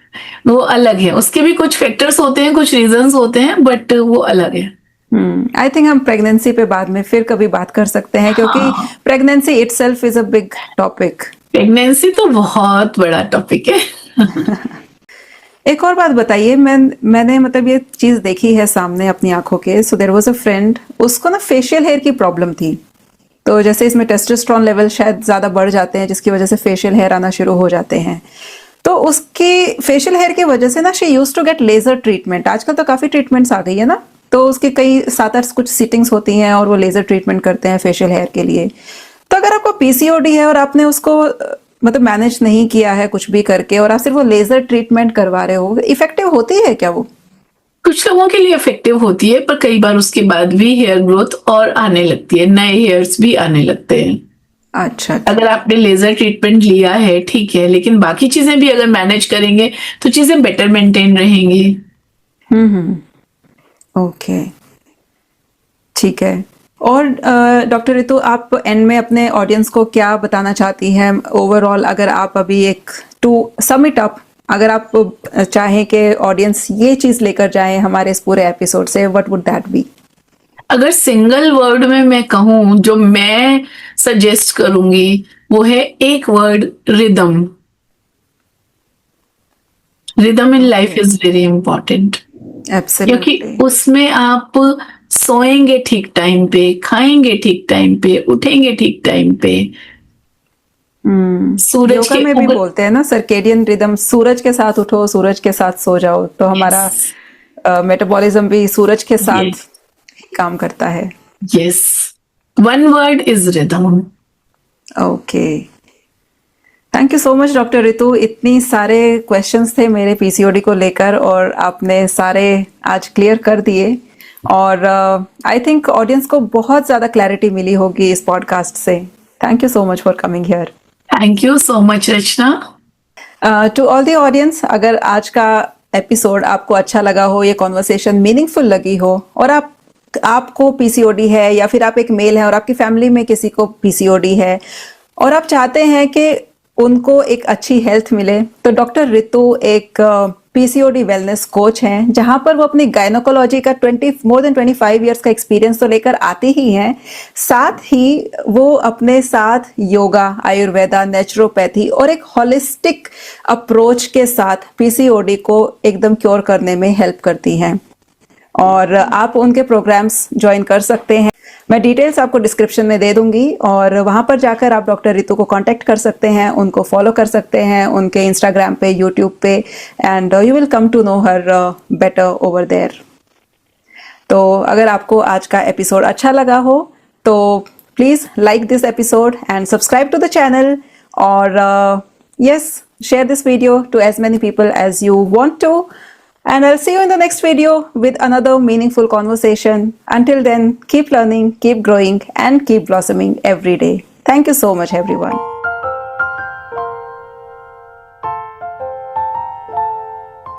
वो अलग है, उसके भी कुछ फैक्टर्स होते हैं, कुछ रीजंस होते हैं, बट वो अलग है। आई थिंक हम प्रेगनेंसी पे बाद में फिर कभी बात कर सकते हैं, क्योंकि pregnancy itself is a big topic. Pregnancy तो बहुत बड़ा टॉपिक है। एक और बात बताइए, मैंने मतलब ये चीज देखी है सामने अपनी आंखों के। So there was a friend, उसको ना फेशियल हेयर की प्रॉब्लम थी। तो जैसे इसमें टेस्टोस्टेरोन लेवल शायद ज्यादा बढ़ जाते हैं, जिसकी वजह से फेशियल हेयर आना शुरू हो जाते हैं। तो उसकी फेशियल हेयर की वजह से ना she used to get laser treatment. आजकल तो काफी ट्रीटमेंट्स आ गई है ना, तो उसके कई 7-8 कुछ सिटिंग्स होती हैं और वो लेजर ट्रीटमेंट करते हैं फेशियल हेयर के लिए। तो अगर आपको पीसीओडी है और आपने उसको मतलब मैनेज नहीं किया है कुछ भी करके, और आप सिर्फ वो लेजर ट्रीटमेंट करवा रहे हो, इफेक्टिव होती है क्या वो? कुछ लोगों के लिए इफेक्टिव होती है, पर कई बार उसके बाद भी हेयर ग्रोथ और आने लगती है, नए हेयर्स भी आने लगते हैं। अच्छा। अगर आपने लेजर ट्रीटमेंट लिया है ठीक है, लेकिन बाकी चीजें भी अगर मैनेज करेंगे तो चीजें बेटर मेंटेन रहेंगी। ओके, ठीक है। और डॉक्टर रितु, आप एंड में अपने ऑडियंस को क्या बताना चाहती हैं ओवरऑल? अगर आप अभी एक टू सम इट अप, अगर आप चाहें कि ऑडियंस ये चीज लेकर जाए हमारे इस पूरे एपिसोड से, व्हाट वुड दैट बी? अगर सिंगल वर्ड में मैं कहूं जो मैं सजेस्ट करूंगी, वो है एक word, rhythm. Rhythm in life is very important, क्योंकि उसमें आप सोएंगे ठीक टाइम पे, खाएंगे ठीक टाइम पे, उठेंगे ठीक टाइम पे। सूरज योगा के में भी बोलते हैं ना सर्केडियन रिदम, सूरज के साथ उठो, सूरज के साथ सो जाओ, तो हमारा मेटाबॉलिज्म भी सूरज के साथ काम करता है। Yes, one word is rhythm. Okay, thank you so much doctor Ritu. इतनी सारे क्वेश्चंस थे मेरे पीसीओडी को लेकर और आपने सारे आज क्लियर कर दिए, और आई थिंक ऑडियंस को बहुत ज्यादा क्लैरिटी मिली होगी इस पॉडकास्ट से। Thank you so much for coming here. Thank you so much Rachna. To all the audience, अगर आज का एपिसोड आपको अच्छा लगा हो, ये कॉन्वर्सेशन मीनिंगफुल लगी हो, और आपको पीसीओडी है या फिर आप एक मेल है और आपकी फैमिली में किसी को पीसीओडी है और आप चाहते हैं कि उनको एक अच्छी हेल्थ मिले, तो डॉक्टर रितु एक पीसीओडी वेलनेस कोच हैं, जहां पर वो अपनी गायनोकोलॉजी का मोर देन 25 इयर्स का एक्सपीरियंस तो लेकर आती ही हैं, साथ ही वो अपने साथ योगा, आयुर्वेदा, नेचुरोपैथी और एक होलिस्टिक अप्रोच के साथ पीसीओडी को एकदम क्योर करने में हेल्प करती हैं। और आप उनके प्रोग्राम्स ज्वाइन कर सकते हैं, मैं डिटेल्स आपको डिस्क्रिप्शन में दे दूंगी, और वहां पर जाकर आप डॉक्टर रितु को कांटेक्ट कर सकते हैं, उनको फॉलो कर सकते हैं उनके इंस्टाग्राम पे, यूट्यूब पे, and you will come to know her better over there. तो अगर आपको आज का एपिसोड अच्छा लगा हो तो please like this episode and subscribe to the channel, और yes, share this video to as many people as you want to. And I'll see you in the next video with another meaningful conversation. Until then, keep learning, keep growing, and keep blossoming every day. Thank you so much, everyone.